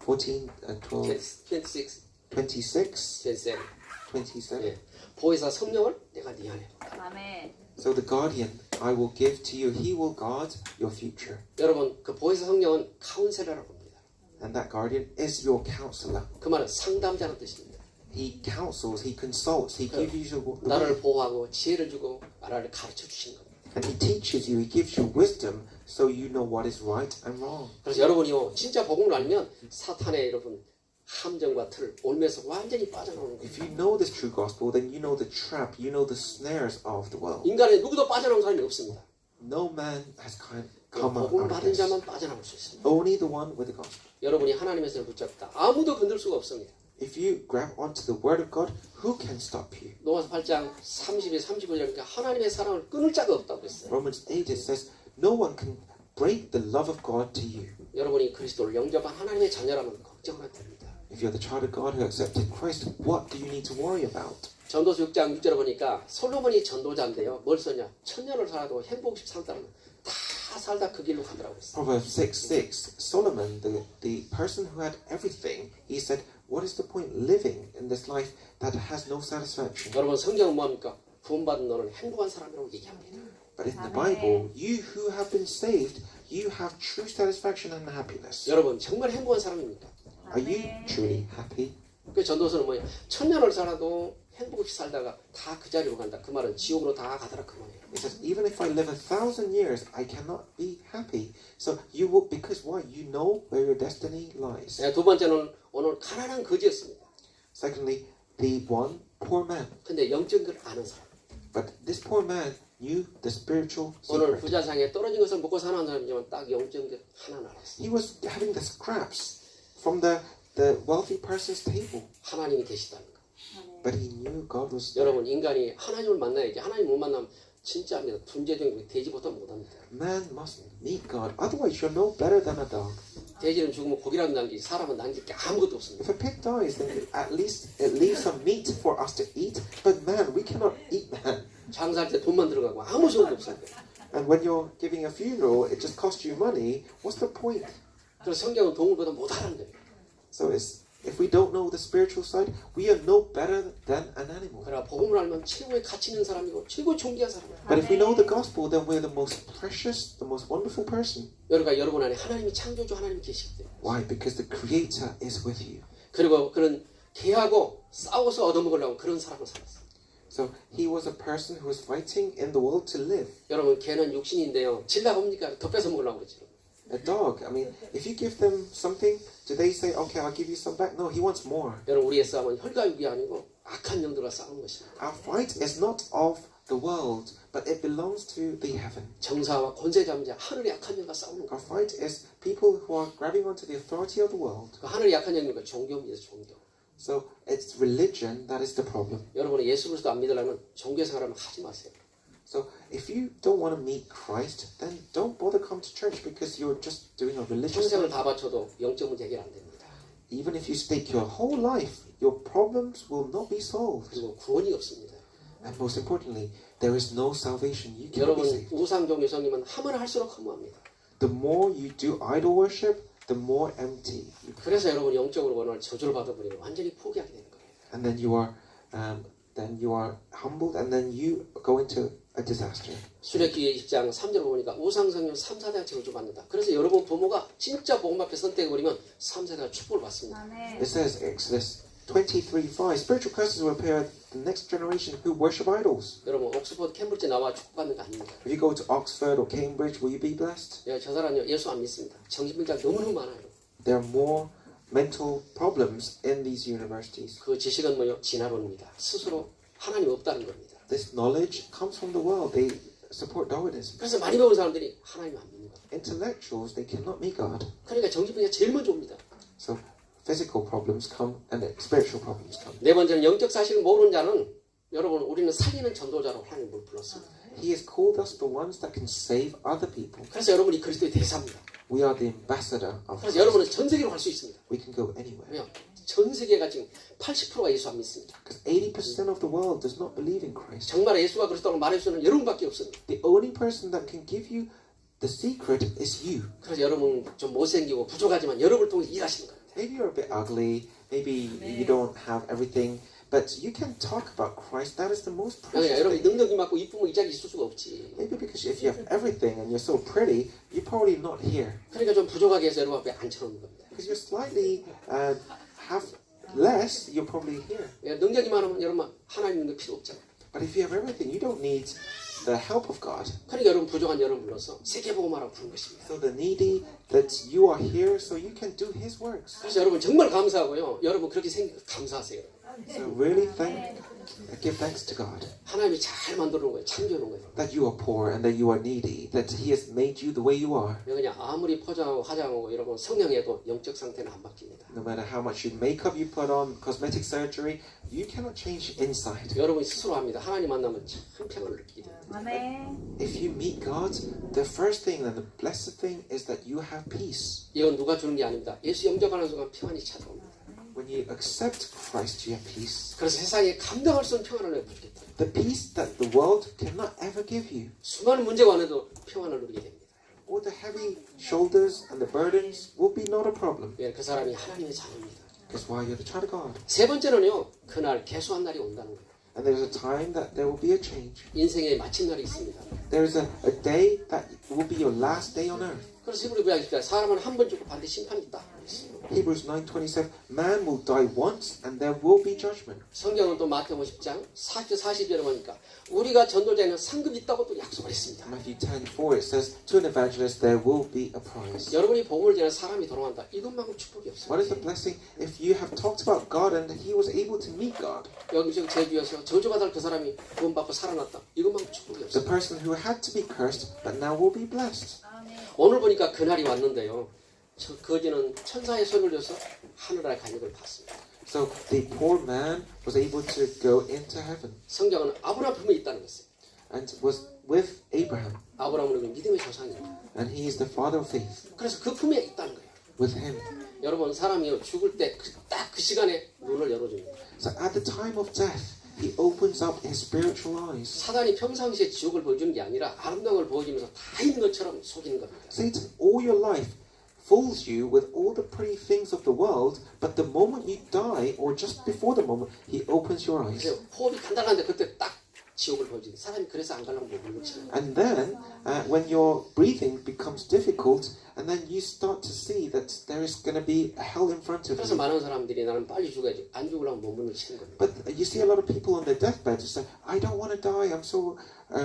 14 and 12, 26, 26, 27. 27. 예. 보혜사 성령을 내가 네 안에 뒀다. 아멘. So the guardian I will give to you, he will guard your future. 여러분 그 보혜사 성령은 카운셀러라고 합니다. And that guardian is your counselor. 그 말은 상담자라는 뜻입니다. He counsels, he consults, he gives you the 나를 way. 보호하고 지혜를 주고 나를 가르쳐 주시는 겁니다. And he teaches you, he gives you wisdom so you know what is right and wrong. 그래서 여러분이요 진짜 복음을 알면 사탄의 여러분 함정과 틀 올면서 완전히 빠져나오는 거예요. If you know this true gospel, then you know the trap, you know the snares of the world. 인간의 누구도 빠져나온 사람이 없습니다. No man has come out 복음 of 받은 this. 자만 빠져나올 수 있습니다. Only the one with the gospel. 여러분이 하나님의 손을 붙잡다 아무도 건들 수가 없습니다. If you grab onto the word of God, who can stop you? 로마서 8장 30에 35절이니까 하나님의 사랑을 끊을 자가 없다고 했어요. Romans 8, it says, no one can break the love of God to you. 여러분이 그리스도를 영접한 하나님의 자녀라면 걱정은 안 됩니다. If you're the child of God who accepted Christ, what do you need to worry about? 전도서 6장 6절에 보니까 솔로몬이 전도자인데요. 뭘 썼냐? 천년을 살아도 행복 없이 산다는 다 살다 그 길로 가더라고요. Proverbs 6:6. Solomon, the person who had everything, he said, what is the point living in this life that has no satisfaction? 여러분 성경은 뭐합니까? 구원받은 너는 행복한 사람이라고 얘기합니다. But in the Bible, you who have been saved, you have true satisfaction and happiness. 여러분 정말 행복한 사람입니까? Are you truly happy? 그 전도서는 뭐예요? 천년을 살아도 행복 없이 살다가 다 그 자리로 간다. 그 말은 지옥으로 다 가더라 그 말이에요. It says, even if I live 1,000 years, I cannot be happy. So you will, because why? You know where your destiny lies. 두 번째는 오늘 가난한 거지였습니다. Secondly, the one poor man. 근데 영적인 걸 아는 사람. But this poor man knew the spiritual 오늘 secret. 부자상에 떨어진 것을 먹고 사는 사람이지만 딱 영적인 게 하나 알았어요. He was having the scraps from the wealthy person's table. 하나님이 계시다는 거. But he knew God was there. 여러분 인간이 하나님을 만나야지. 하나님 못 만나면 진짜입니다. 둔재된 돼지보다 못합니다. Man must meet God. Otherwise, you're no better than a dog. 돼지는 죽으면 고기라도 남기지 사람은 남길 게 아무것도 없습니다. If a pig dies, then at least it leaves some meat for us to eat. But man, we cannot eat man. 장사할 때 돈만 들어가고 아무 소용도 없습니다. And when you're giving a funeral, it just costs you money. What's the point? 그래서 성경은 동물보다 못하는 거예요. So if we don't know the spiritual side, we are no better than an animal. 그러나 복음을 알면 최고의 가치 있는 사람이고 최고 존귀한 사람이에요. But if we know the gospel, then we're the most precious, the most wonderful person. 그러니까 여러분 안에 하나님이 창조주 하나님이 계시기 때문에. Why? Because the Creator is with you. 그리고 그런 개하고 싸워서 얻어먹으려고 그런 사람을 살았어요. So he was a person who was fighting in the world to live. 여러분 개는 육신인데요. 질라 봅니까? 더 뺏어 먹으려고 그러죠. A dog, I mean, if you give them something, do they say, okay, I'll give you some back? No, he wants more. 여러분 우리의 싸움은 혈과육이 아니고 악한 영들과 싸우는 것입니다. Our fight is not of the world, but it belongs to the heaven. 정사와 권세 잠자 하늘의 약한 영과 싸우는 거. Our fight is people who are grabbing onto the authority of the world. 그 하늘의 약한 영과 종교입니다. 종교. So it's religion that is the problem. 여러분이 예수 그리스도 안 믿으려면 종교 생활을 하지 마세요. So if you don't want to meet Christ, then don't bother come to church because you're just doing a religious 평생을 life. 다 바쳐도 영적 문제 해결 안 됩니다. Even if you stake your whole life, your problems will not be solved. 그리고 구원이 없습니다. And most importantly, there is no salvation. You cannot be 여러분 saved. 우상종교 성님은 하면 할수록 허무합니다. The more you do idol worship, the more empty you become. 그래서 여러분 영적으로 오늘 저주를 받아버리면 완전히 포기하게 되는 거예요. And then you are humbled, and then you go into a disaster. 출애굽기 20장 3절 보니까 우상성령 3사대가 저주받는다. 그래서 여러분 부모가 진짜 복음 앞에 선택해버리면 3세대가 축복을 받습니다. It says Exodus 23:5, spiritual curses will appear at the next generation who worship idols. 여러분 옥스퍼드 캠브리지 나와 축복받는 거 아닙니다. If you go to Oxford or Cambridge, will you be blessed? 저 사람요 예수 안 믿습니다. 정신병자 너무너무 많아요. There are more mental problems in these universities. 그 지식은 뭐요? 진화론입니다. 스스로 하나님 없다는 겁니다. This knowledge comes from the world. They support Darwinism. 그래서 많이 배운 사람들이 하나님 안 믿는 거예요. Intellectuals, they cannot meet God. 그러니까 정신병자 제일 먼저 옵니다. So physical problems come and then spiritual problems come. 네 번째는 영적 사실을 모르는 자는 여러분 우리는 살리는 전도자로 하나님을 불렀습니다. He has called us the ones that can save other people. 그래서 여러분이 그리스도의 대사입니다. We are the ambassador of 그래서 Christ. 여러분은 전 세계로 갈 수 있습니다. We can go anywhere. 왜요? 전 세계가 지금 80%가 예수 안 믿습니다. Because 80% of the world does not believe in Christ. 정말 예수가 그리스도라고 말할 수 있는 여러분밖에 없습니다. The only person that can give you the secret is you. 그래서 여러분 좀 못생기고 부족하지만 여러분을 통해 일하시는 겁니다. Maybe you're a bit ugly. Maybe you don't have everything. But you can talk about Christ. That is the most precious 여러분이 thing. 능력이 많고 이쁘면 이 자리에 있을 수가 없지. Maybe because if you have everything and you're so pretty, you're probably not here. 그러니까 좀 부족하게 해서 여러분 앞에 앉혀놓는 겁니다. Because you're slightly have less, you're probably here. 능력이 많으면 여러분 하나님 능력 필요 없잖아요. But if you have everything, you don't need the help of God. 그러니까 여러분 부족한 여러분 불러서 세계복음하라고 부른 것입니다. So the needy, that you are here so you can do His works. 그래서 여러분 정말 감사하고요. 여러분 그렇게 생긴 거 감사하세요. So really give thanks to God 하나님이 잘 만들어 놓은 거예요. 창조해 놓은 거예요. that you are poor and that you are needy, that He has made you the way you are. 그냥 아무리 포장하고 화장하고 여러분 성형해도 영적 상태는 안 바뀝니다. No matter how much makeup you put on, cosmetic surgery, you cannot change inside. 여러분이 스스로 합니다. 하나님 만나면 참 평안을 느끼게 됩니다. If you meet God, the first thing and the blessed thing is that you have peace. 이건 누가 주는 게 아닙니다. 예수 영접하는 순간 평안이 찾아옵니다. When you accept Christ, you have peace. 그래서 세상에 감당할 수 없는 평안을 내주겠다. The peace that the world cannot ever give you. 수많은 문제가 와도 평안을 누리게 됩니다. All the heavy shoulders and the burdens will be not a problem. 왜? 그 사람이 하나님의 자녀입니다. That's why you're the child of God. 세 번째는요, 그날 개수한 날이 온다는 거예요. And there is a time that there will be a change. 인생의 마친 날이 있습니다. There is a day that will be your last day on earth. 그래서 히브리 구약 10절 사람은 한 번 죽고 반드시 심판이 있다. Hebrews 9:27. Man will die once and there will be judgment. 성경은 또 마태복음 10장 40절에 보니까 우리가 전도자에는 상급이 있다고 또 약속을 했습니다. Matthew 10:4 it says to an evangelist there will be a prize. 여러분이 복음을 전해 사람이 돌아간다. 이것만큼 축복이 없어요. What is the blessing if you have talked about God and he was able to meet God? 여기 지금 제주에서 저주받을 그 사람이 구원받고 살아났다. 이것만큼 축복이 The 없어요. person who had to be cursed but now will be blessed. 오늘 보니까 그날이 왔는데요. 거지는 천사의 손을 줘서 하늘나라의 간격을 봤습니다. So the poor man was able to go into heaven 성경은 아브라함 품에 있다는 것이에요. and was with Abraham. 아브라함은 믿음의 조상입니다. And he is the father of faith. 그래서 그 품에 있다는 거예요. With him. 여러분 사람이 죽을 때 딱 그 시간에 눈을 열어줍니다. So at the time of death, he opens up his spiritual eyes. 사단이 평상시에 지옥을 보여주는 게 아니라 아름다운 걸 보여주면서 다 있는 것처럼 속이는 겁니다. Satan, all your life, fools you with all the pretty things of the world, but the moment you die, or just before the moment, he opens your eyes. 그래서 호흡이 간단한데 그때 딱 지옥을 보여주는 사람이 그래서 안 가려면 못 물리치는 거예요. And then, when your breathing becomes difficult, and then you start to see that there is going to be a hell in front of 그래서 you. 많은 사람들이 나는 빨리 죽어야지 안 죽으려면 못 물리치는 겁니다. But you see a lot of people on their deathbed who say, I don't want to die, I'm so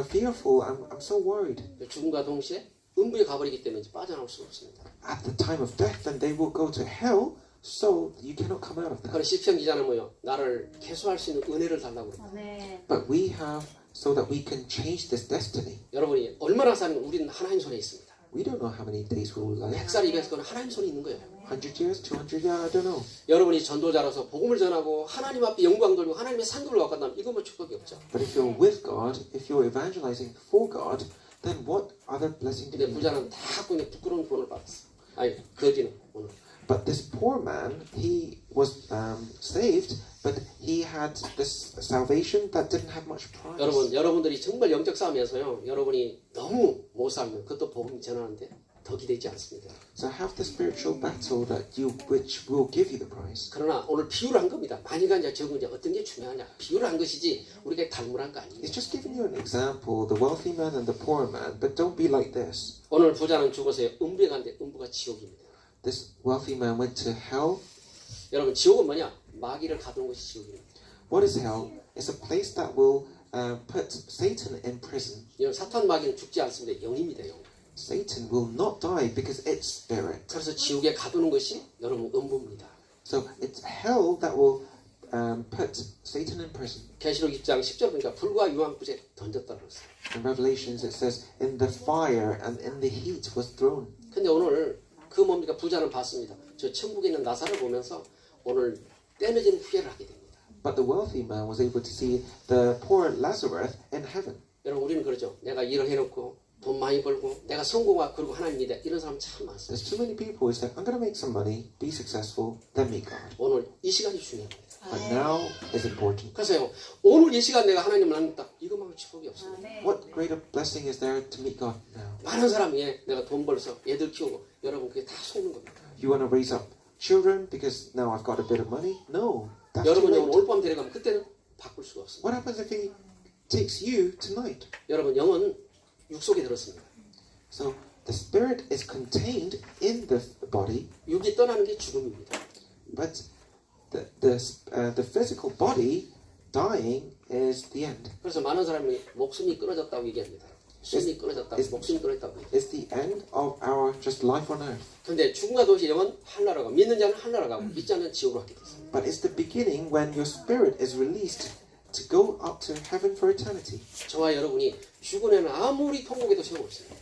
fearful, I'm so worried. 죽음과 동시에 음부에 가버리기 때문에 빠져나올 수 없습니다. At the time of death, then they will go to hell, so you cannot come out of that. 그래서 시편 기자는 뭐요? 나를 개수할 수 있는 은혜를 달라고 그럽니다. But we have so that we can change this destiny. 여러분이 얼마나 사는 우리는 하나님 손에 있습니다. We don't know how many days we will live. 100살, 200살은 하나님 손에 있는 거예요. 100 years, 200 years, I don't know. 여러분이 전도자로서 복음을 전하고 하나님 앞에 영광 돌리고 하나님의 상급을 갖고 간다면 이거면 축복이 없죠. But if you're with God, if you're evangelizing for God, then what other blessing do 근데 you have? 부자는 다 그냥 부끄러운 구원을 받았어. 아니 거지는 오늘. But this poor man, he was saved, but he had this salvation that didn't have much price. 여러분들이 정말 영적 싸움에서요. 여러분이 너무 못 살면 그것도 복음 전하는데 덕이 되지 않습니다. So have the spiritual battle which will give you the prize. 그러나 오늘 비유를 한 겁니다. 많이가 이제 적은지 어떤 게 중요하냐. 비유를 한 것이지 우리가 달물한 거 아니에요. It's just giving you an example, the wealthy man and the poor man, but don't be like this. 오늘 부자는 죽어서 음부에 갔는데 음부가 지옥입니다. This wealthy man went to hell. 여러분 지옥은 뭐냐? 마귀를 가두는 것이 지옥입니다. What is hell? It's a place that will put Satan in prison. 여러분 사탄 마귀는 죽지 않습니다. 영입니다. 영. Satan will not die because it's spirit. 그래서 지옥에 가두는 것이 여러분 음부입니다. So it's hell that will put Satan in prison. 계시록 6장 10절 보니까 불과 유황불에 던졌다 그랬어요. In Revelations it says, in the fire and in the heat was thrown. 근데 오늘 그 뭡니까? 부자는 봤습니다. 저 천국에 있는 나사를 보면서 오늘 떼어진 후회를 하게 됩니다. But the wealthy man was able to see the poor Lazarus in heaven. 여러분 우리는 그러죠. 내가 일을 해놓고 돈 많이 벌고 내가 성공하고 그리고 하나님 믿어. 이런 사람 참 많습니다. There's too many people who say, I'm going to make some money, be successful, then meet God. 오늘 이 시간이 중요합니다. But now is important. 그래서요. 오늘 이 시간 내가 하나님을 만났다. 이것만큼 축복이 없습니다. What greater blessing is there to meet God now? 많은 사람이 내가 돈 벌어서 애들 키우고 여러분 그게 다 속는 겁니다. You want to raise up children because now I've got a bit of money? No, that's too 여러분 영은 late. 올밤 데려가면 그때는 바꿀 수가 없습니다. What happens if he takes you tonight? 여러분 영은 육속에 들었습니다. So the spirit is contained in the body, 육이 떠나는 게 죽음입니다. but the physical body dying is the end. 그래서 많은 사람이 목숨이 끊어졌다고 얘기합니다. 숨이 끊어졌다고, 목숨이 끊어졌다고. It's the end of our just life on earth. 그런데 죽음과 동시에 영은 하늘나라 가고 믿는 자는 하늘나라 가고 믿지 않는 지옥으로 가게 됐습니다. But it's the beginning when your spirit is released to go up to heaven for eternity. 저와 여러분이 죽은에는 아무리 통곡해도 소용없습니다.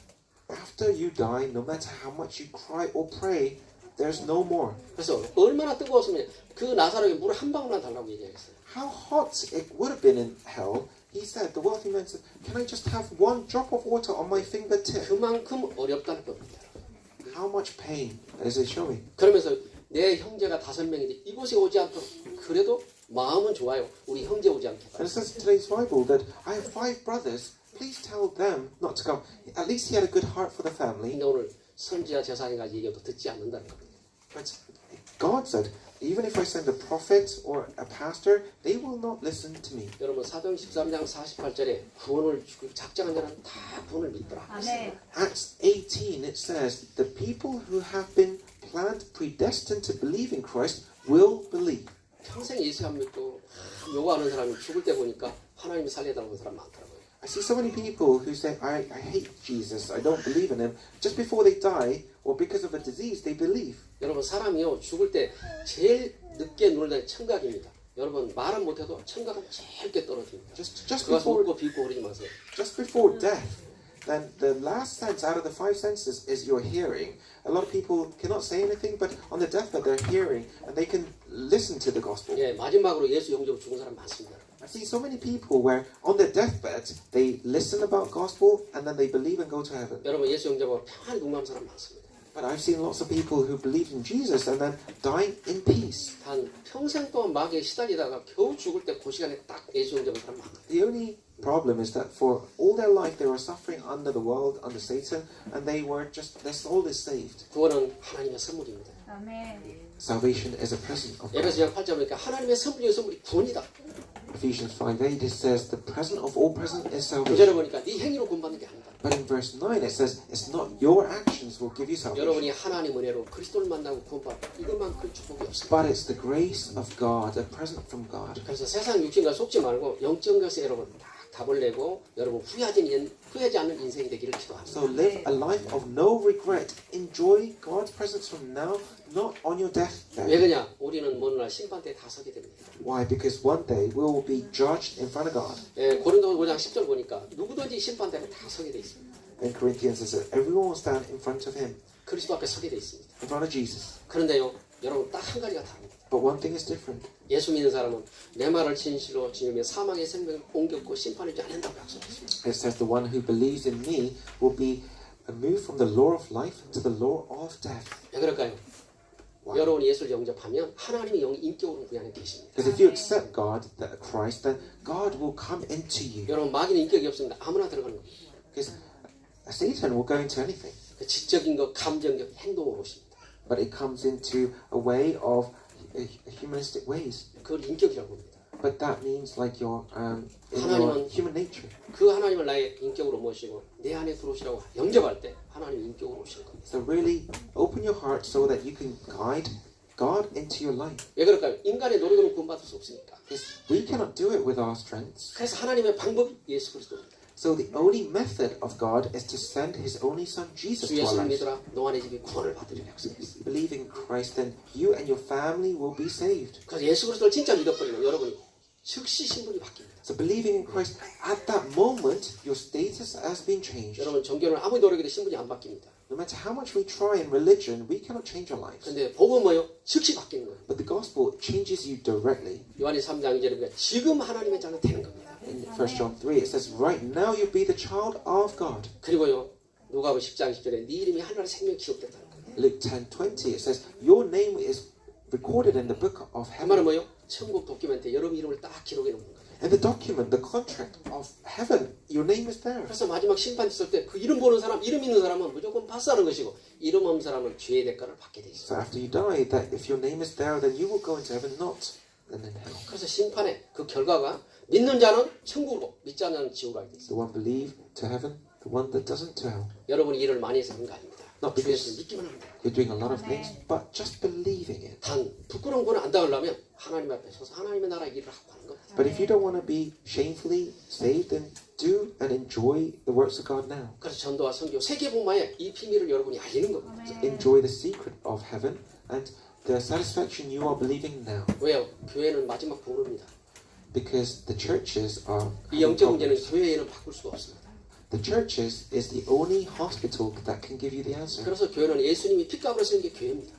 After you die, no matter how much you cry or pray, there's no more. 그래서 얼마나 뜨거웠으면 그 나사로에게 물 한 방울만 달라고 얘기했어요. How hot it would have been in hell. He said, the wealthy man said, can I just have one drop of water on my fingertip? 그만큼 어렵다는 겁니다. How much pain is it showing? 그러면서 내 형제가 5명인데 이곳에 오지 않도록. 그래도 마음은 좋아요. 우리 형제 오지 않게. And it says in today's Bible that I have 5 brothers. Please tell them not to come. At least he had a good heart for the family. 근데 오늘 선지자 제사장까지 얘기해도 듣지 않는다는 겁니다. But God said, even if I send a prophet or a pastor, they will not listen to me. 여러분 사도행 13장 48절에 구원을 작정한 자는 다 구원을 믿더라. 아멘. Acts 18, it says, the people who have been planned, predestined to believe in Christ will believe. 평생 예수 안 믿고 요구하는 사람이 죽을 때 보니까 하나님이 살려달라는 사람 많더라고요. I see so many people who say, I hate Jesus, I don't believe in him. Just before they die, or because of a disease, they believe. 여러분 사람이요 죽을 때 제일 늦게 눈을 뜨는 청각입니다. 여러분 말은 못해도 청각은 제일 늦게 떨어집니다. Just 그가서 before 웃고 비웃고 그러지 마세요. Just before death, then the last sense out of the 5 senses is your hearing. A lot of people cannot say anything, but on the deathbed they're hearing and they can listen to the gospel. 예, 마지막으로 예수 영접으로 죽은 사람 많습니다. I see so many people where on their deathbed they listen about gospel and then they believe and go to heaven. 여러분 예수 영접으로 평안히 궁금한 사람 많습니다. But I've seen lots of people who believed in Jesus and then dying in peace. 단 평생 동안 마귀에 시달리다가 겨우 죽을 때 그 시간에 딱 예수 영접한 사람 많아요. The only problem is that for all their life they were suffering under the world, under Satan, and they were just, their soul is saved. 구원은 하나님의 선물입니다. 아멘. Salvation is a present of God. 에베소서 8장 보니까 하나님의 선물 중에 선물이 구원이다. Ephesians 5:8 it says the present of all present is 구절에 salvation. 보니까 네 행위로 구원받는 게 아니다. But in verse 9 it says it's not your actions will give you salvation, 여러분이 하나님 은혜로 그리스도를 만나고 구원받다 이것만큼 축복이 없습니다. but it's the grace of God, a present from God. 그래서 세상 육신과 속지 말고 영적 것에 여러분 딱 답을 내고 여러분 후회하지 않는 인생이 되기를 기도합니다. So live a life of no regret. Enjoy God's presence from now, not on your 왜 deathbed. 그러냐? 우리는 먼 날 심판대에 다 서게 됩니다. Why? Because one day we will be judged in front of God. 예, 고린도 5장 10절 보니까 누구든지 심판대에 다 서게 돼 있습니다. In Corinthians it says everyone will stand in front of him, 그리스도 앞에 서게 돼 있습니다. in front of Jesus. 그런데요, 여러분 딱 한 가지가 다릅니다. But one thing is different. 예수 믿는 사람은 내 말을 진실로 지으며 사망의 생명을 옮겼고 심판을 지 않는다고 약속했습니다. It says the one who believes in me will be moved from the law of life to the law of death. 왜 그럴까요? Why? 여러분이 예수를 영접하면 하나님이 인격으로 우리 안에 계십니다. Because if you accept God, Christ, then God will come into you. 여러분 마귀는 인격이 없습니다. 아무나 들어가는 겁니다. Because Satan will go into anything, 그 지적인 것, 감정적 행동으로 오십니다. but it comes into a way of humanistic ways. 그걸 인격이라고 합니다. But that means like your 하나님은 human nature. 그 하나님을 나의 인격으로 모시고 내 안에 들어오시라고 영접할 때 하나님 인격으로 오시는 겁니다. So really open your heart so that you can guide God into your life. 왜 그럴까요? 인간의 노력으로 구원받을 수 없으니까. Because we cannot do it with our strengths. 그래서 하나님의 방법이 예수 그리스도입니다. So the only method of God is to send His only Son Jesus 주 to our 예수를 lives. 믿으라 너와 내 집이 구원을 받으리라 약속했습니다. Believe in Christ, then you and your family will be saved. 그래서 예수 그리스도를 진짜 믿어버리면 여러분이 즉시 신분이 바뀝니다. So believing in Christ, at that moment, your status has been changed. 여러분 종교는 아무리 노력해도 신분이 안 바뀝니다. No matter how much we try in religion, we cannot change our lives. 근데 복음은 뭐요? 즉시 바뀌는 거예요. But the gospel changes you directly. 요한이 3장 2절에 보니까 지금 하나님의 자녀 되는 겁니다. In 1 John 3, it says, right now you'll be the child of God. 그리고요 누가복음 10장 10절에 네 이름이 하늘의 생명 기록됐다는 거예요. Luke 10:20, it says, your name is recorded in the book of 그 말은 heaven. 뭐요? 천국 도큐멘트에 여러분 이름을 딱 기록해 놓는 거예요. And the document, the contract of heaven, your name is there. 그래서 마지막 심판 있을 때 그 이름 보는 사람, 이름 있는 사람은 무조건 파스하는 것이고 이름 없는 사람은 죄의 대가를 받게 돼 있어요. So after you die, that if your name is there, then you will go into heaven, not then in hell. 그래서 심판의 그 결과가 믿는 자는 천국으로, 믿지 않는 자는 지옥으로 가게 돼 있어요. The one believe to heaven, the one that doesn't to hell. 여러분이 일을 많이 해서 그런 거 아닙니다. Not 주 because 예수를 믿기만 하면 돼요. you're doing a lot of things, but just believing it. 단 부끄러운 거는 안 당하려면 하나님 앞에 서서 하나님의 나라 일을 하고 하는 겁니다. But if you don't want to be shamefully saved, then do and enjoy the works of God now. 그래서 전도와 선교, 세계복음화에 이 비밀을 여러분이 알리는 겁니다. Enjoy the secret of heaven and the satisfaction you are believing now. 왜요? 교회는 마지막 보루입니다. Because the churches are 이 영적 문제는 교회에는 바꿀 수가 없습니다. the churches is the only hospital that can give you the answer. 그래서 교회는 예수님이 핏값으로 쓰는 게 교회입니다.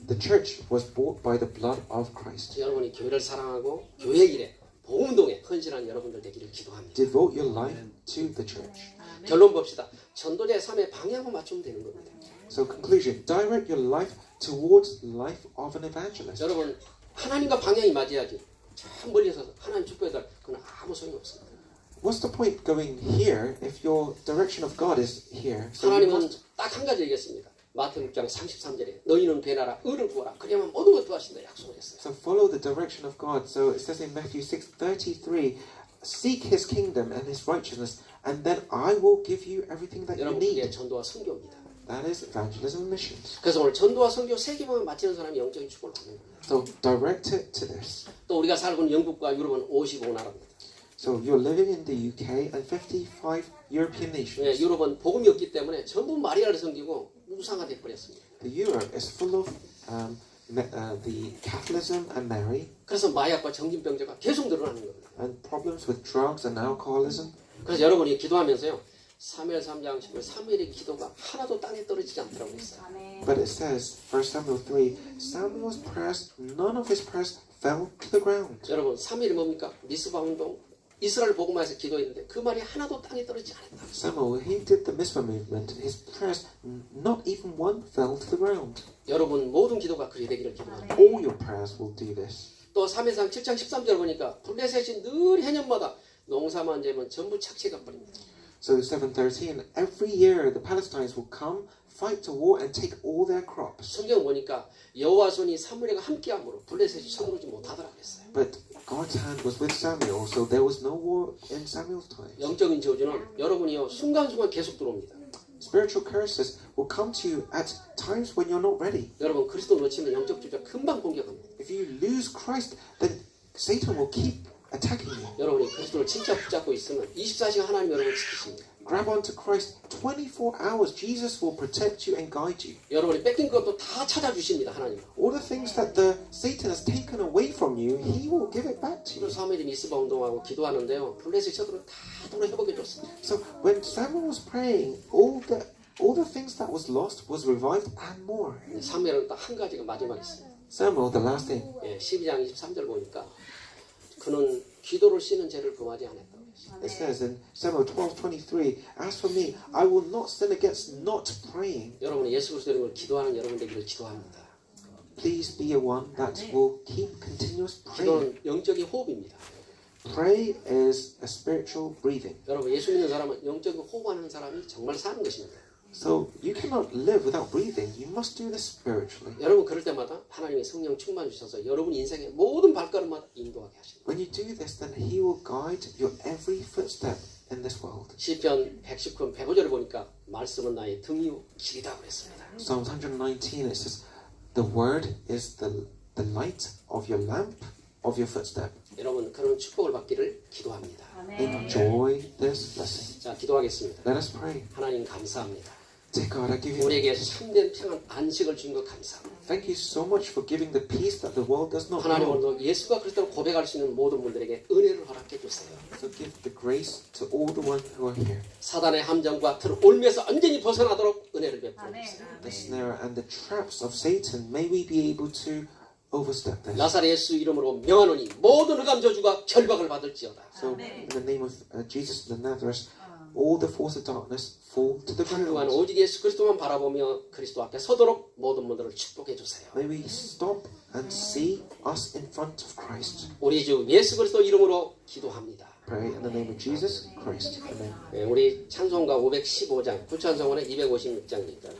The church was bought by the blood of Christ. 여러분이 교회를 사랑하고 교회 일에 복음운동에 헌신한 여러분들 되기를 기도합니다. Devote your life to the church. 결론 봅시다. 전도제 3의 방향만 맞추면 되는 겁니다. So conclusion, direct your life towards life of an evangelist. 여러분 하나님과 방향이 맞아야지. 참 멀리서 하나님 축복해달 그건 아무 소용이 없습니다. What's the point going here if your direction of God is here? So you 하나님은 must, 딱 한 가지 얘기했습니다. 마태복음 6장 33절에 너희는 배나라 의를 구하라 그래야만 모든 것도 하신다 약속을 했어요. so follow the direction of God. So it says in Matthew 6:33, seek His kingdom and His righteousness, and then I will give you everything that you 여러분 그게 need. 전도와 선교입니다. That is evangelism and missions. 그래서 오늘 전도와 선교 세 개만 맞추는 사람이 영적인 축복을 받는 겁니다. So direct it to this. 또 우리가 살고 있는 영국과 유럽은 55나라입니다. So you're living in the UK and 55 European 예, nations. 유럽은 복음이 없기 때문에 전부 마리아를 섬기고 우상화돼 버렸습니다. The Europe is full of the Catholicism and Mary, 그래서 마약과 정신병자가 계속 늘어나는 겁니다. and problems with drugs and alcoholism. 그래서 여러분이 기도하면서요. 사무엘 3장 10절 사무엘의 기도가 하나도 땅에 떨어지지 않더라고 했어요. But it says, 1 Samuel 3, Samuel's prayers, none of his prayers fell to the ground. 여러분 사무엘이 뭡니까? 미스바 운동 이스라엘 복음화에서 기도했는데 그 말이 하나도 땅에 떨어지지 않았다. Samuel, he did the Mizpah movement, and his prayers, not even one fell to the ground. 여러분 모든 기도가 그리 되기를 기도합니다. All your prayers will do this. 또 사무엘상 7장 13절 보니까 블레셋이 늘 해년마다 농사만 재면 전부 착취가 버립니다. So 7:13, every year the Palestinians will come, fight a war, and take all their crops. 성경 보니까 여호와 손이 사무엘과 함께함으로 블레셋이 서두르지 못하더라 그랬어요. But God's hand was with Samuel, so there was no war in Samuel's time. 영적인 저주는 여러분이요 순간순간 계속 들어옵니다. Spiritual curses will come to you at times when you're not ready. 여러분 그리스도 놓치면 영적 저주가 금방 공격합니다. If you lose Christ, then Satan will keep attacking you. 여러분이 그리스도를 진짜 붙잡고 있으면 24시간 하나님 여러분을 지키십니다. Grab onto Christ 24 hours. Jesus will protect you and guide you. 여러분이 뺏긴 것도 다 찾아주십니다. 하나님. All the things that the Satan has taken away from you, he will give it back to you. 그래서 사무엘이 미스바 운동하고 기도하는데요. 블레셋 쳐들어 다 도로 회복해 줬습니다. So when Samuel was praying, all the things that was lost was revived and more. 사무엘은 딱 한 가지가 마지막에 있어요. Samuel, the last thing. 예, 12장 23절 보니까 그는 기도를 씌는 죄를 범하지 않았다고 했어요. It says in Samuel 12:23, as for me, I will not sin against not praying. 여러분이 예수 그리스도 이름으로 기도하는 여러분 되기를 기도합니다. Please be a one that will keep continuous praying. 기도는 영적인 호흡입니다. Pray is a spiritual breathing. 여러분 예수 믿는 사람은 영적인 호흡하는 사람이 정말 사는 것입니다. So you cannot live without breathing. You must do this spiritually. 여러분 그럴 때마다 하나님의 성령 충만 주셔서 여러분 인생의 모든 발걸음마다 인도하게 하십니다. When you do this, then He will guide your every footstep in this world. 시편 119편 105절을 보니까 말씀은 나의 등이요 길이다 그랬습니다. Psalms 119, it says, the word is the light of your lamp, of your footstep. 여러분 그런 축복을 받기를 기도합니다. Enjoy this blessing. 자 기도하겠습니다. Let us pray. 하나님 감사합니다. Dear God, I give you 우리에게 참된 평안 안식을 주신 것 감사합니다. thank you so much for giving the peace that the world does not 하나님 know. 오늘도 예수가 그리스도를 고백할 수 있는 모든 분들에게 은혜를 허락해 주세요. So give the grace to all the ones who are here. 사단의 함정과 틀 올매에서 완전히 벗어나도록 은혜를 베풀어 주세요. The snare and the traps of Satan, may we be able to overstep this. 나사렛 예수 이름으로 명하노니 모든 흑암 저주가 결박을 받을지어다. So in the name of Jesus the Nazareth, all the force of darkness fall to the 한동안 ground. 오직 예수 그리스도만 바라보며 그리스도 앞에 서도록 모든 분들을 축복해 주세요. May we stop and see us in front of Christ. 우리 주 예수 그리스도 이름으로 기도합니다. Pray in the name of Jesus Christ. Amen. 우리 찬송가 515장, 구찬송원의 256장입니다.